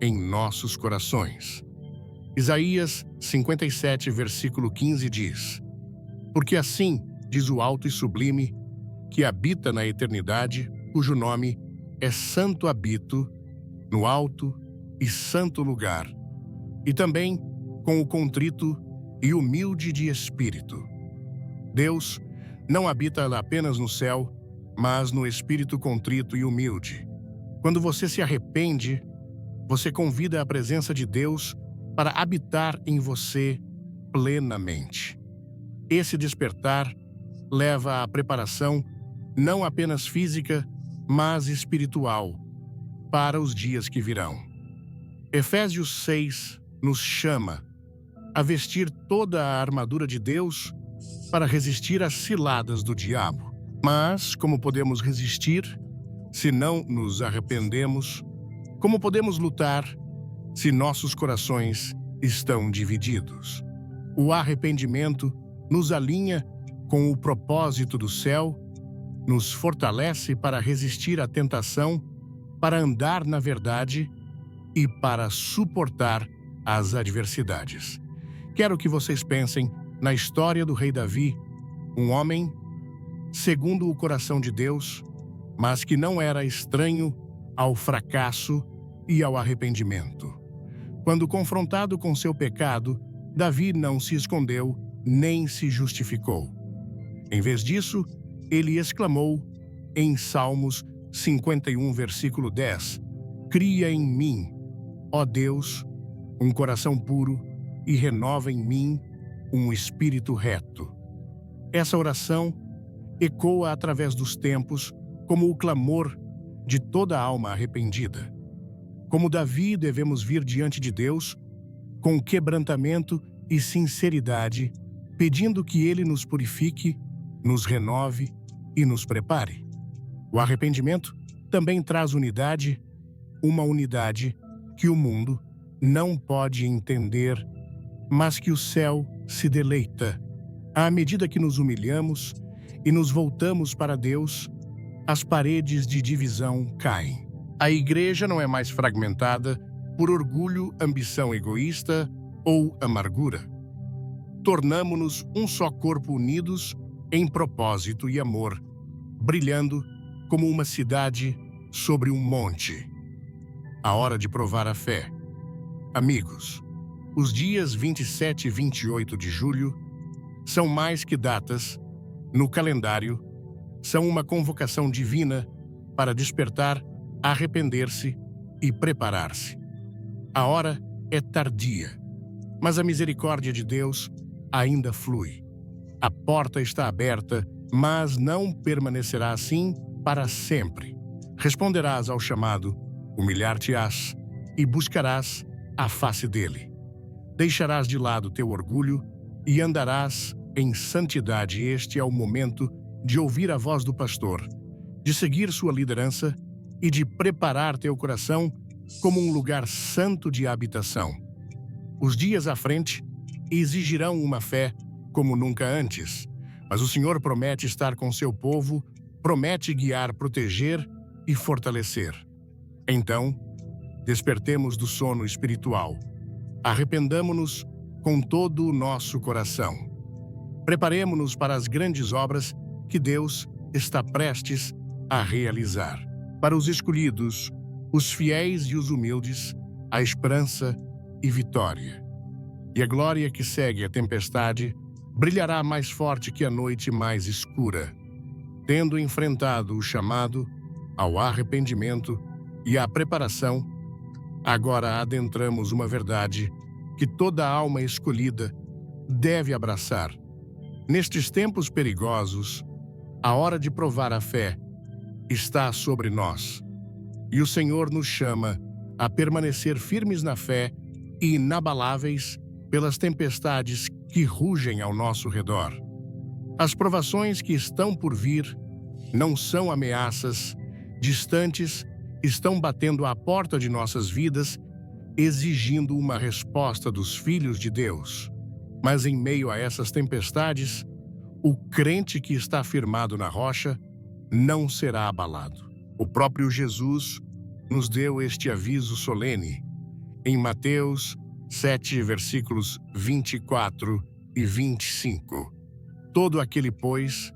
em nossos corações. Isaías 57, versículo 15 diz: Porque assim diz o alto e sublime, que habita na eternidade, cujo nome é Santo Habito, no alto e santo lugar, e também com o contrito e humilde de espírito. Deus não habita apenas no céu, mas no espírito contrito e humilde. Quando você se arrepende, você convida a presença de Deus para habitar em você plenamente. Esse despertar leva à preparação não apenas física, mas espiritual, para os dias que virão. Efésios 6 nos chama a vestir toda a armadura de Deus para resistir às ciladas do diabo. Mas, como podemos resistir se não nos arrependemos? Como podemos lutar se nossos corações estão divididos? O arrependimento nos alinha com o propósito do céu, nos fortalece para resistir à tentação, para andar na verdade e para suportar as adversidades. Quero que vocês pensem na história do rei Davi, um homem segundo o coração de Deus, mas que não era estranho ao fracasso e ao arrependimento. Quando confrontado com seu pecado, Davi não se escondeu nem se justificou. Em vez disso, ele exclamou em Salmos 51, versículo 10: Cria em mim, ó Deus, um coração puro e renova em mim um espírito reto. Essa oração ecoa através dos tempos como o clamor de toda alma arrependida. Como Davi, devemos vir diante de Deus com quebrantamento e sinceridade, pedindo que Ele nos purifique, nos renove e nos prepare. O arrependimento também traz unidade, uma unidade que o mundo não pode entender, mas que o céu se deleita. À medida que nos humilhamos e nos voltamos para Deus, as paredes de divisão caem. A igreja não é mais fragmentada por orgulho, ambição egoísta ou amargura. Tornamo-nos um só corpo unidos em propósito e amor, brilhando como uma cidade sobre um monte. A hora de provar a fé. Amigos, os dias 27 e 28 de julho são mais que datas no calendário, são uma convocação divina para despertar, arrepender-se e preparar-se. A hora é tardia, mas a misericórdia de Deus ainda flui. A porta está aberta, mas não permanecerá assim para sempre. Responderás ao chamado, humilhar-te-ás e buscarás a face dele. Deixarás de lado teu orgulho e andarás em santidade. Este é o momento de ouvir a voz do pastor, de seguir sua liderança e de preparar teu coração como um lugar santo de habitação. Os dias à frente exigirão uma fé como nunca antes, mas o Senhor promete estar com seu povo, promete guiar, proteger e fortalecer. Então, despertemos do sono espiritual. Arrependamo-nos com todo o nosso coração. Preparemo-nos para as grandes obras que Deus está prestes a realizar. Para os escolhidos, os fiéis e os humildes, a esperança e vitória. E a glória que segue a tempestade brilhará mais forte que a noite mais escura. Tendo enfrentado o chamado ao arrependimento e à preparação, agora adentramos uma verdade que toda alma escolhida deve abraçar. Nestes tempos perigosos, a hora de provar a fé está sobre nós. E o Senhor nos chama a permanecer firmes na fé e inabaláveis pelas tempestades que rugem ao nosso redor. As provações que estão por vir não são ameaças distantes, estão batendo à porta de nossas vidas, exigindo uma resposta dos filhos de Deus. Mas em meio a essas tempestades, o crente que está firmado na rocha não será abalado. O próprio Jesus nos deu este aviso solene em Mateus 7, versículos 24 e 25. Todo aquele, pois,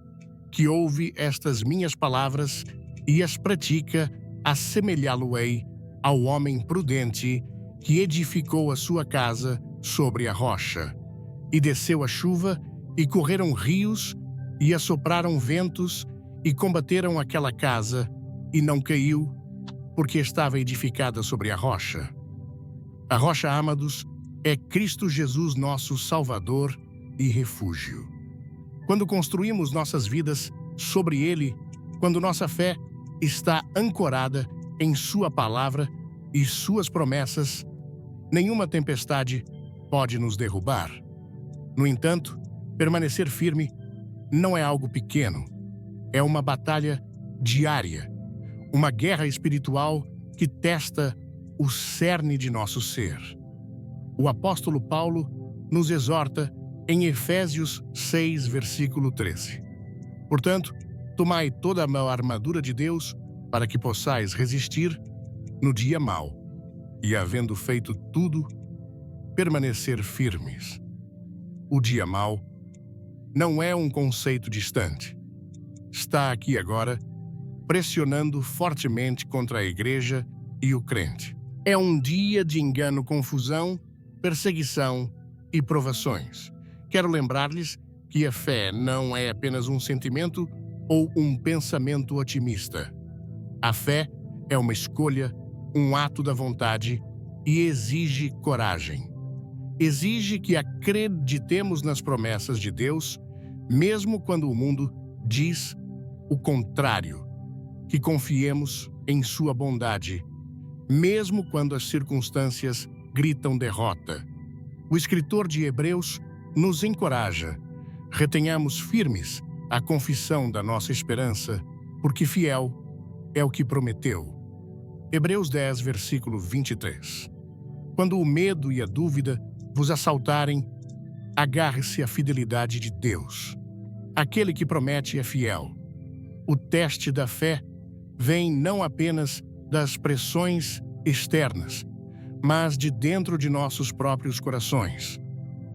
que ouve estas minhas palavras e as pratica, assemelhá-lo-ei ao homem prudente que edificou a sua casa sobre a rocha. E desceu a chuva, e correram rios, e assopraram ventos, e combateram aquela casa, e não caiu, porque estava edificada sobre a rocha. A rocha, amados, é Cristo Jesus, nosso Salvador e refúgio. Quando construímos nossas vidas sobre Ele, quando nossa fé está ancorada em Sua palavra e Suas promessas, nenhuma tempestade pode nos derrubar. No entanto, permanecer firme não é algo pequeno. É uma batalha diária, uma guerra espiritual que testa o cerne de nosso ser. O apóstolo Paulo nos exorta em Efésios 6, versículo 13. Portanto, tomai toda a armadura de Deus para que possais resistir no dia mau e, havendo feito tudo, permanecer firmes. O dia mau não é um conceito distante. Está aqui agora, pressionando fortemente contra a igreja e o crente. É um dia de engano, confusão, perseguição e provações. Quero lembrar-lhes que a fé não é apenas um sentimento ou um pensamento otimista. A fé é uma escolha, um ato da vontade e exige coragem. Exige que acreditemos nas promessas de Deus, mesmo quando o mundo diz o contrário, que confiemos em sua bondade, mesmo quando as circunstâncias gritam derrota. O escritor de Hebreus nos encoraja. Retenhamos firmes a confissão da nossa esperança, porque fiel é o que prometeu. Hebreus 10, versículo 23. Quando o medo e a dúvida vos assaltarem, agarre-se à fidelidade de Deus. Aquele que promete é fiel. O teste da fé vem não apenas das pressões externas, mas de dentro de nossos próprios corações.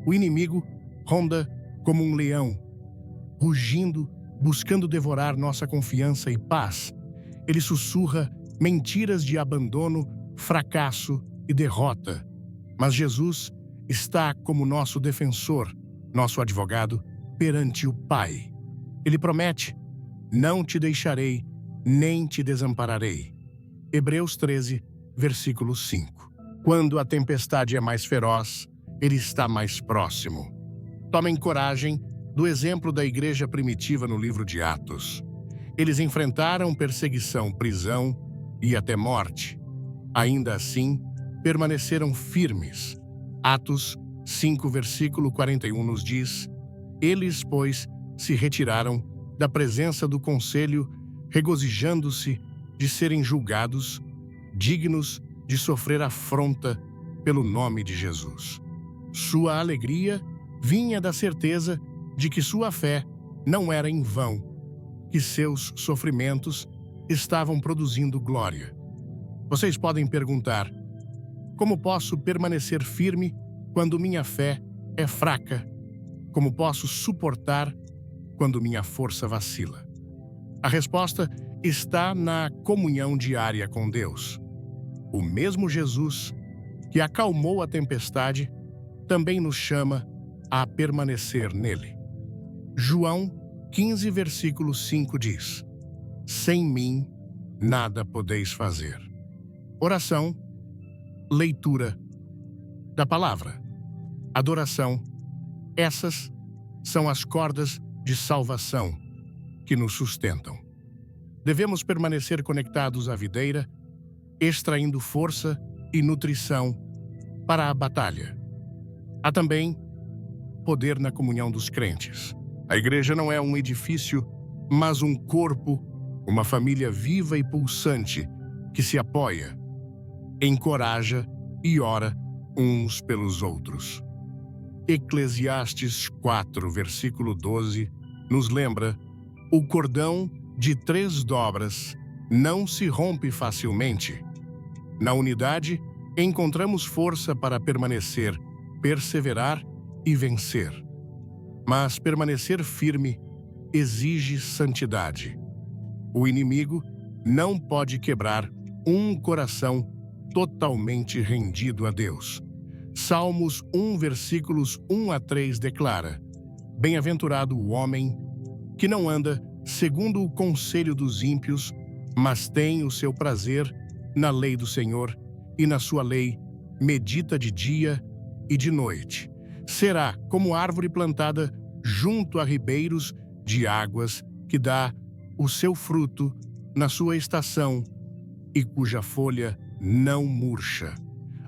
O inimigo ronda como um leão, rugindo, buscando devorar nossa confiança e paz. Ele sussurra mentiras de abandono, fracasso e derrota. Mas Jesus está como nosso defensor, nosso advogado, perante o Pai. Ele promete: não te deixarei, nem te desampararei. Hebreus 13, versículo 5. Quando a tempestade é mais feroz, ele está mais próximo. Tomem coragem do exemplo da igreja primitiva no livro de Atos. Eles enfrentaram perseguição, prisão e até morte. Ainda assim, permaneceram firmes. Atos 5, versículo 41 nos diz: eles, pois, se retiraram da presença do conselho, regozijando-se de serem julgados, dignos de sofrer afronta pelo nome de Jesus. Sua alegria vinha da certeza de que sua fé não era em vão, que seus sofrimentos estavam produzindo glória. Vocês podem perguntar: como posso permanecer firme quando minha fé é fraca? Como posso suportar quando minha força vacila? A resposta está na comunhão diária com Deus. O mesmo Jesus que acalmou a tempestade também nos chama a permanecer nele. João 15, versículo 5 diz: sem mim nada podeis fazer. Oração, leitura da palavra, adoração. Essas são as cordas de salvação que nos sustentam. Devemos permanecer conectados à videira, extraindo força e nutrição para a batalha. Há também poder na comunhão dos crentes. A igreja não é um edifício, mas um corpo, uma família viva e pulsante que se apoia, encoraja e ora uns pelos outros. Eclesiastes 4, versículo 12, nos lembra: o cordão de 3 dobras não se rompe facilmente. Na unidade, encontramos força para permanecer, perseverar e vencer. Mas permanecer firme exige santidade. O inimigo não pode quebrar um coração totalmente rendido a Deus. Salmos 1, versículos 1 a 3 declara: bem-aventurado o homem que não anda segundo o conselho dos ímpios, mas tem o seu prazer na lei do Senhor, e na sua lei medita de dia e de noite. Será como árvore plantada junto a ribeiros de águas, que dá o seu fruto na sua estação e cuja folha não murcha.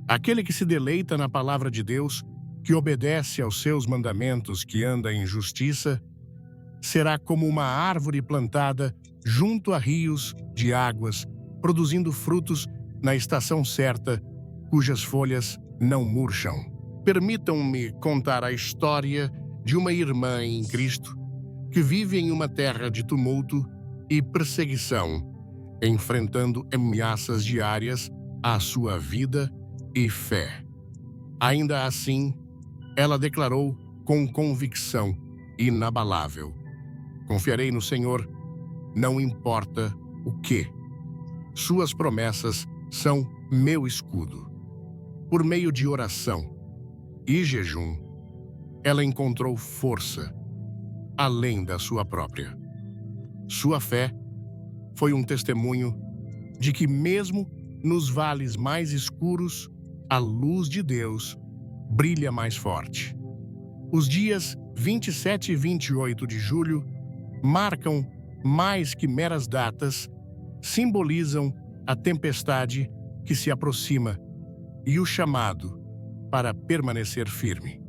Aquele que se deleita na palavra de Deus, que obedece aos seus mandamentos, que anda em justiça, será como uma árvore plantada junto a rios de águas, produzindo frutos na estação certa, cujas folhas não murcham. Permitam-me contar a história de uma irmã em Cristo que vive em uma terra de tumulto e perseguição, enfrentando ameaças diárias à sua vida e fé. Ainda assim, ela declarou com convicção inabalável: confiarei no Senhor, não importa o que. Suas promessas são meu escudo. Por meio de oração e jejum, ela encontrou força além da sua própria. Sua fé foi um testemunho de que, mesmo nos vales mais escuros, a luz de Deus brilha mais forte. Os dias 27 e 28 de julho marcam mais que meras datas, simbolizam a tempestade que se aproxima e o chamado para permanecer firme.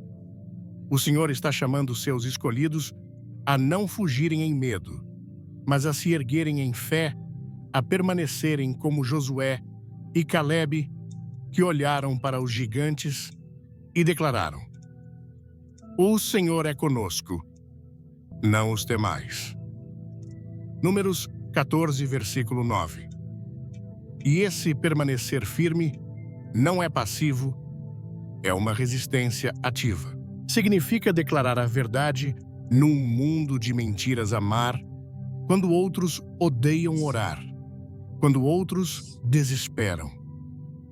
O Senhor está chamando seus escolhidos a não fugirem em medo, mas a se erguerem em fé, a permanecerem como Josué e Calebe, que olharam para os gigantes e declararam: o Senhor é conosco, não os temais. Números 14, versículo 9. E esse permanecer firme não é passivo, é uma resistência ativa. Significa declarar a verdade num mundo de mentiras, amar quando outros odeiam orar, quando outros desesperam.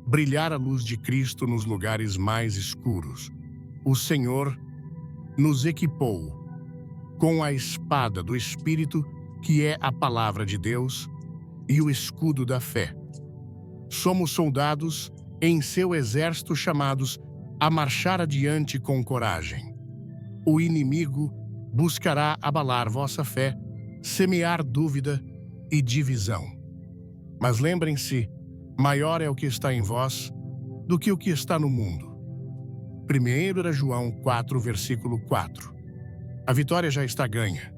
Brilhar a luz de Cristo nos lugares mais escuros. O Senhor nos equipou com a espada do Espírito, que é a palavra de Deus, e o escudo da fé. Somos soldados em seu exército, chamados a marchar adiante com coragem. O inimigo buscará abalar vossa fé, semear dúvida e divisão. Mas lembrem-se, maior é o que está em vós do que o que está no mundo. 1 João 4, versículo 4. A vitória já está ganha.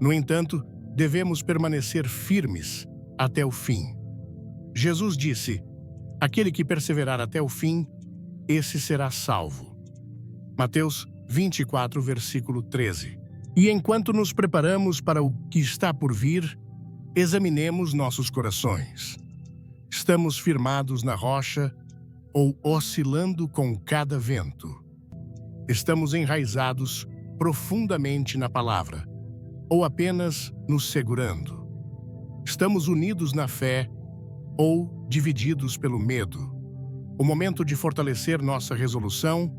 No entanto, devemos permanecer firmes até o fim. Jesus disse: aquele que perseverar até o fim, esse será salvo. Mateus 24, versículo 13. E enquanto nos preparamos para o que está por vir, examinemos nossos corações. Estamos firmados na rocha ou oscilando com cada vento? Estamos enraizados profundamente na palavra ou apenas nos segurando? Estamos unidos na fé ou divididos pelo medo? O momento de fortalecer nossa resolução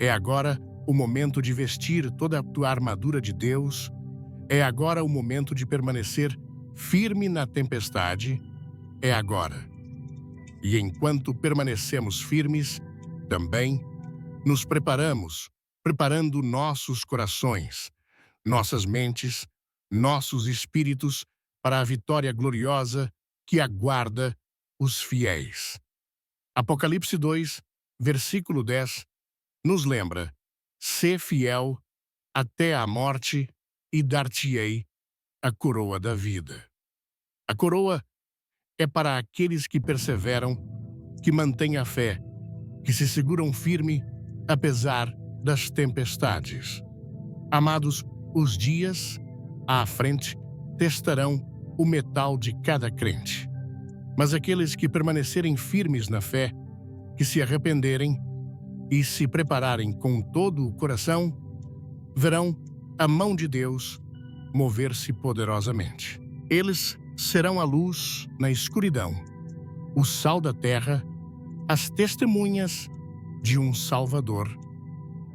é agora. O momento de vestir toda a tua armadura de Deus é agora. O momento de permanecer firme na tempestade é agora. E enquanto permanecemos firmes, também nos preparando nossos corações, nossas mentes, nossos espíritos para a vitória gloriosa que aguarda os fiéis. Apocalipse 2, versículo 10, nos lembra: sê fiel até a morte e dar-te-ei a coroa da vida. A coroa é para aqueles que perseveram, que mantêm a fé, que se seguram firme apesar das tempestades. Amados, os dias à frente testarão o metal de cada crente. Mas aqueles que permanecerem firmes na fé, que se arrependerem e se prepararem com todo o coração, verão a mão de Deus mover-se poderosamente. Eles serão a luz na escuridão, o sal da terra, as testemunhas de um Salvador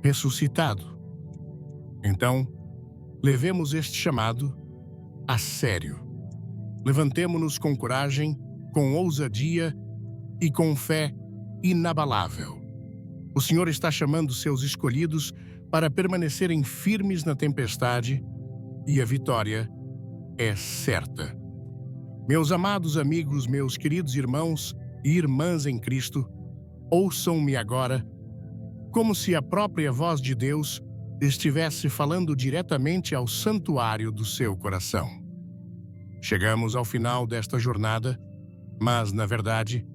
ressuscitado. Então, levemos este chamado a sério. Levantemo-nos com coragem, com ousadia e com fé inabalável. O Senhor está chamando seus escolhidos para permanecerem firmes na tempestade e a vitória é certa. Meus amados amigos, meus queridos irmãos e irmãs em Cristo, ouçam-me agora, como se a própria voz de Deus estivesse falando diretamente ao santuário do seu coração. Chegamos ao final desta jornada, mas, na verdade,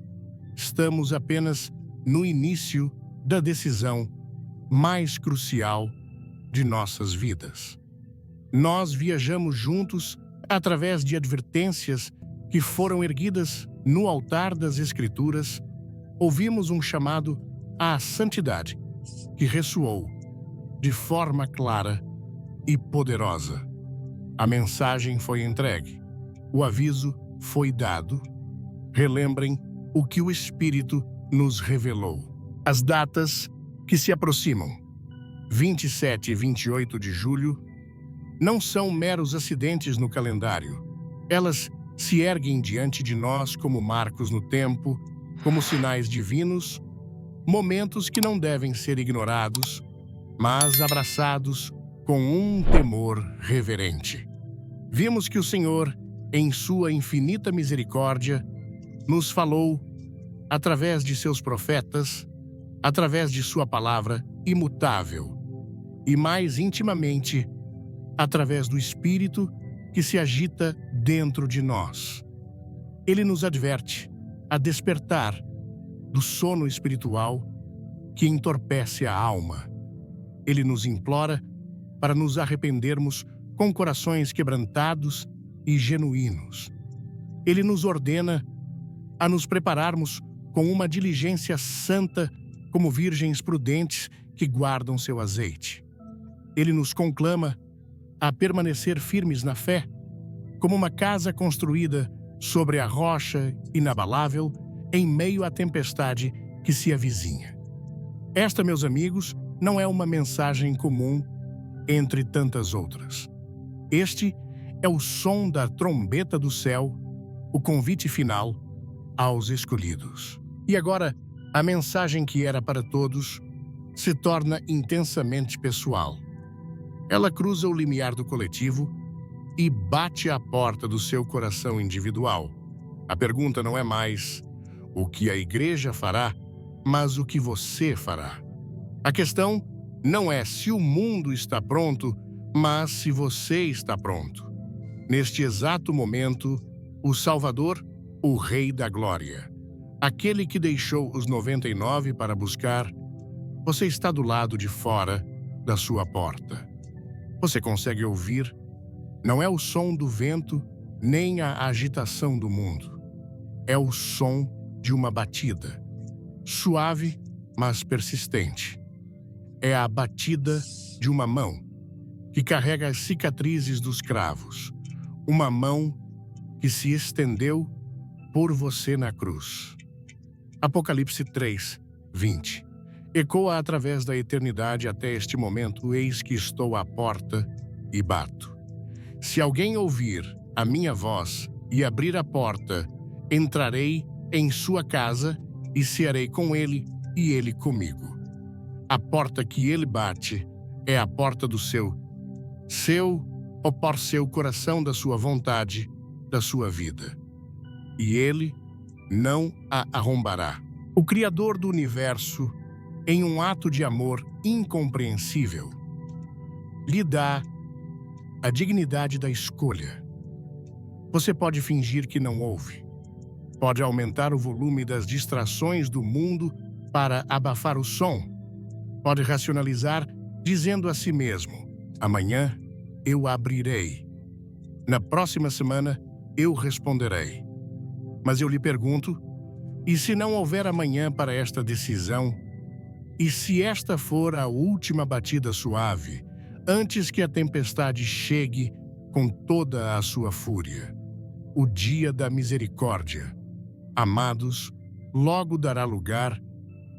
estamos apenas no início da decisão mais crucial de nossas vidas. Nós viajamos juntos através de advertências que foram erguidas no altar das Escrituras. Ouvimos um chamado à santidade que ressoou de forma clara e poderosa. A mensagem foi entregue, o aviso foi dado. Relembrem o que o Espírito nos revelou. As datas que se aproximam, 27 e 28 de julho, não são meros acidentes no calendário. Elas se erguem diante de nós como marcos no tempo, como sinais divinos, momentos que não devem ser ignorados, mas abraçados com um temor reverente. Vimos que o Senhor, em sua infinita misericórdia, nos falou através de seus profetas, através de sua palavra imutável e, mais intimamente, através do Espírito que se agita dentro de nós. Ele nos adverte a despertar do sono espiritual que entorpece a alma. Ele nos implora para nos arrependermos com corações quebrantados e genuínos. Ele nos ordena a nos prepararmos com uma diligência santa como virgens prudentes que guardam seu azeite. Ele nos conclama a permanecer firmes na fé, como uma casa construída sobre a rocha inabalável em meio à tempestade que se avizinha. Esta, meus amigos, não é uma mensagem comum entre tantas outras. Este é o som da trombeta do céu, o convite final aos escolhidos. E agora, a mensagem que era para todos se torna intensamente pessoal. Ela cruza o limiar do coletivo e bate à porta do seu coração individual. A pergunta não é mais o que a igreja fará, mas o que você fará. A questão não é se o mundo está pronto, mas se você está pronto. Neste exato momento, o Salvador, o Rei da Glória, aquele que deixou os 99 para buscar, você está do lado de fora da sua porta. Você consegue ouvir? Não é o som do vento nem a agitação do mundo. É o som de uma batida, suave, mas persistente. É a batida de uma mão que carrega as cicatrizes dos cravos. Uma mão que se estendeu por você na cruz. Apocalipse 3, 20. Ecoa através da eternidade até este momento: eis que estou à porta e bato. Se alguém ouvir a minha voz e abrir a porta, entrarei em sua casa e cearei com ele e ele comigo. A porta que ele bate é a porta do seu ou por seu coração, da sua vontade, da sua vida. E ele não a arrombará. O Criador do universo, em um ato de amor incompreensível, lhe dá a dignidade da escolha. Você pode fingir que não ouve. Pode aumentar o volume das distrações do mundo para abafar o som. Pode racionalizar dizendo a si mesmo: amanhã eu abrirei. Na próxima semana eu responderei. Mas eu lhe pergunto, e se não houver amanhã para esta decisão? E se esta for a última batida suave, antes que a tempestade chegue com toda a sua fúria? O dia da misericórdia, amados, logo dará lugar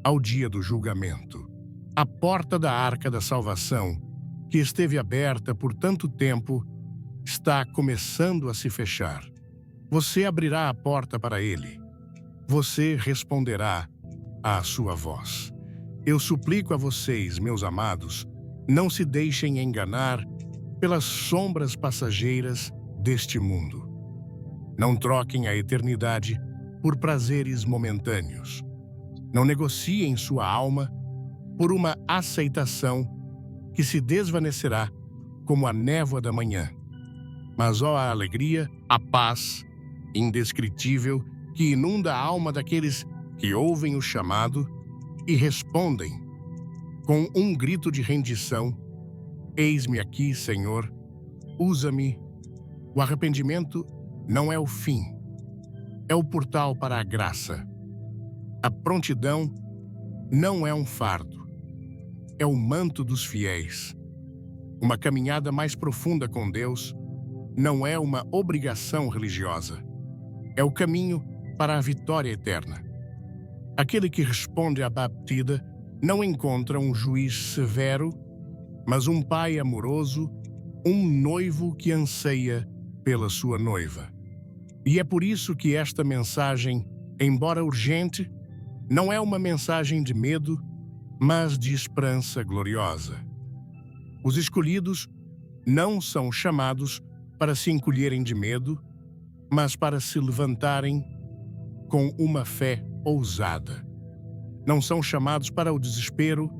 ao dia do julgamento. A porta da arca da salvação, que esteve aberta por tanto tempo, está começando a se fechar. Você abrirá a porta para ele. Você responderá à sua voz. Eu suplico a vocês, meus amados, não se deixem enganar pelas sombras passageiras deste mundo. Não troquem a eternidade por prazeres momentâneos. Não negociem sua alma por uma aceitação que se desvanecerá como a névoa da manhã. Mas ó a alegria, a paz indescritível que inunda a alma daqueles que ouvem o chamado e respondem com um grito de rendição: eis-me aqui, Senhor, usa-me. O arrependimento não é o fim, é o portal para a graça. A prontidão não é um fardo, é o manto dos fiéis. Uma caminhada mais profunda com Deus não é uma obrigação religiosa, é o caminho para a vitória eterna. Aquele que responde à batida não encontra um juiz severo, mas um pai amoroso, um noivo que anseia pela sua noiva. E é por isso que esta mensagem, embora urgente, não é uma mensagem de medo, mas de esperança gloriosa. Os escolhidos não são chamados para se encolherem de medo, mas para se levantarem com uma fé ousada. Não são chamados para o desespero,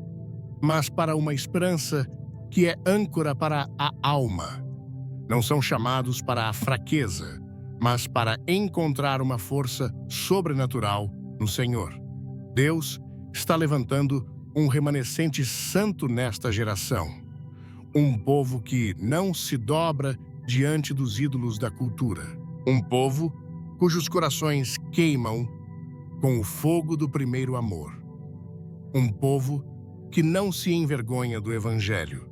mas para uma esperança que é âncora para a alma. Não são chamados para a fraqueza, mas para encontrar uma força sobrenatural no Senhor. Deus está levantando um remanescente santo nesta geração. Um povo que não se dobra diante dos ídolos da cultura. Um povo cujos corações queimam com o fogo do primeiro amor. Um povo que não se envergonha do Evangelho.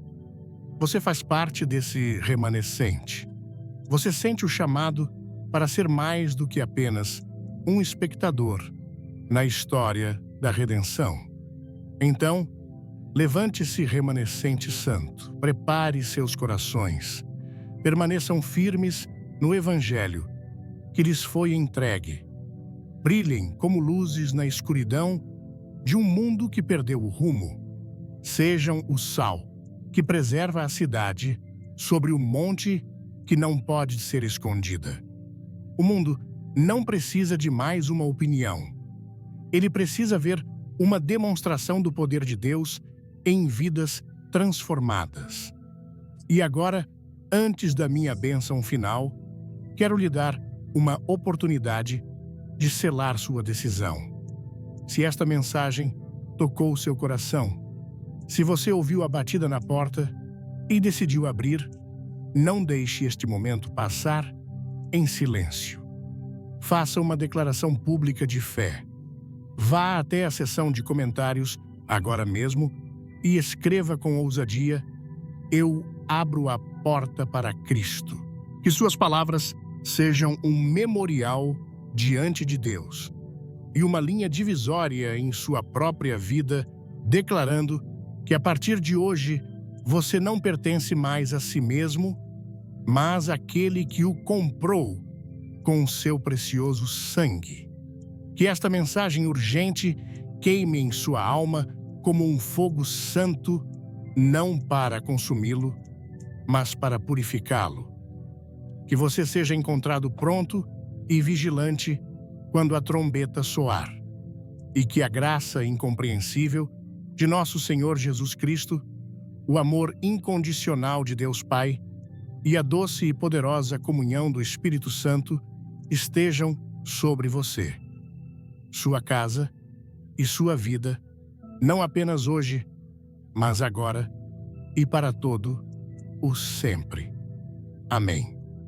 Você faz parte desse remanescente. Você sente o chamado para ser mais do que apenas um espectador na história da redenção. Então, levante-se, remanescente santo. Prepare seus corações. Permaneçam firmes no Evangelho que lhes foi entregue. Brilhem como luzes na escuridão de um mundo que perdeu o rumo. Sejam o sal que preserva a cidade sobre o monte que não pode ser escondida. O mundo não precisa de mais uma opinião. Ele precisa ver uma demonstração do poder de Deus em vidas transformadas. E agora, antes da minha bênção final, quero lhe dar uma oportunidade de selar sua decisão. Se esta mensagem tocou seu coração, se você ouviu a batida na porta, e decidiu abrir, não deixe este momento passar em silêncio. Faça uma declaração pública de fé. Vá até a seção de comentários agora mesmo e escreva com ousadia: eu abro a porta para Cristo. Que suas palavras sejam um memorial diante de Deus e uma linha divisória em sua própria vida, declarando que a partir de hoje você não pertence mais a si mesmo, mas àquele que o comprou com seu precioso sangue. Que esta mensagem urgente queime em sua alma como um fogo santo, não para consumi-lo, mas para purificá-lo. Que você seja encontrado pronto e vigilante quando a trombeta soar. E que a graça incompreensível de nosso Senhor Jesus Cristo, o amor incondicional de Deus Pai e a doce e poderosa comunhão do Espírito Santo estejam sobre você, sua casa e sua vida, não apenas hoje, mas agora e para todo o sempre. Amém.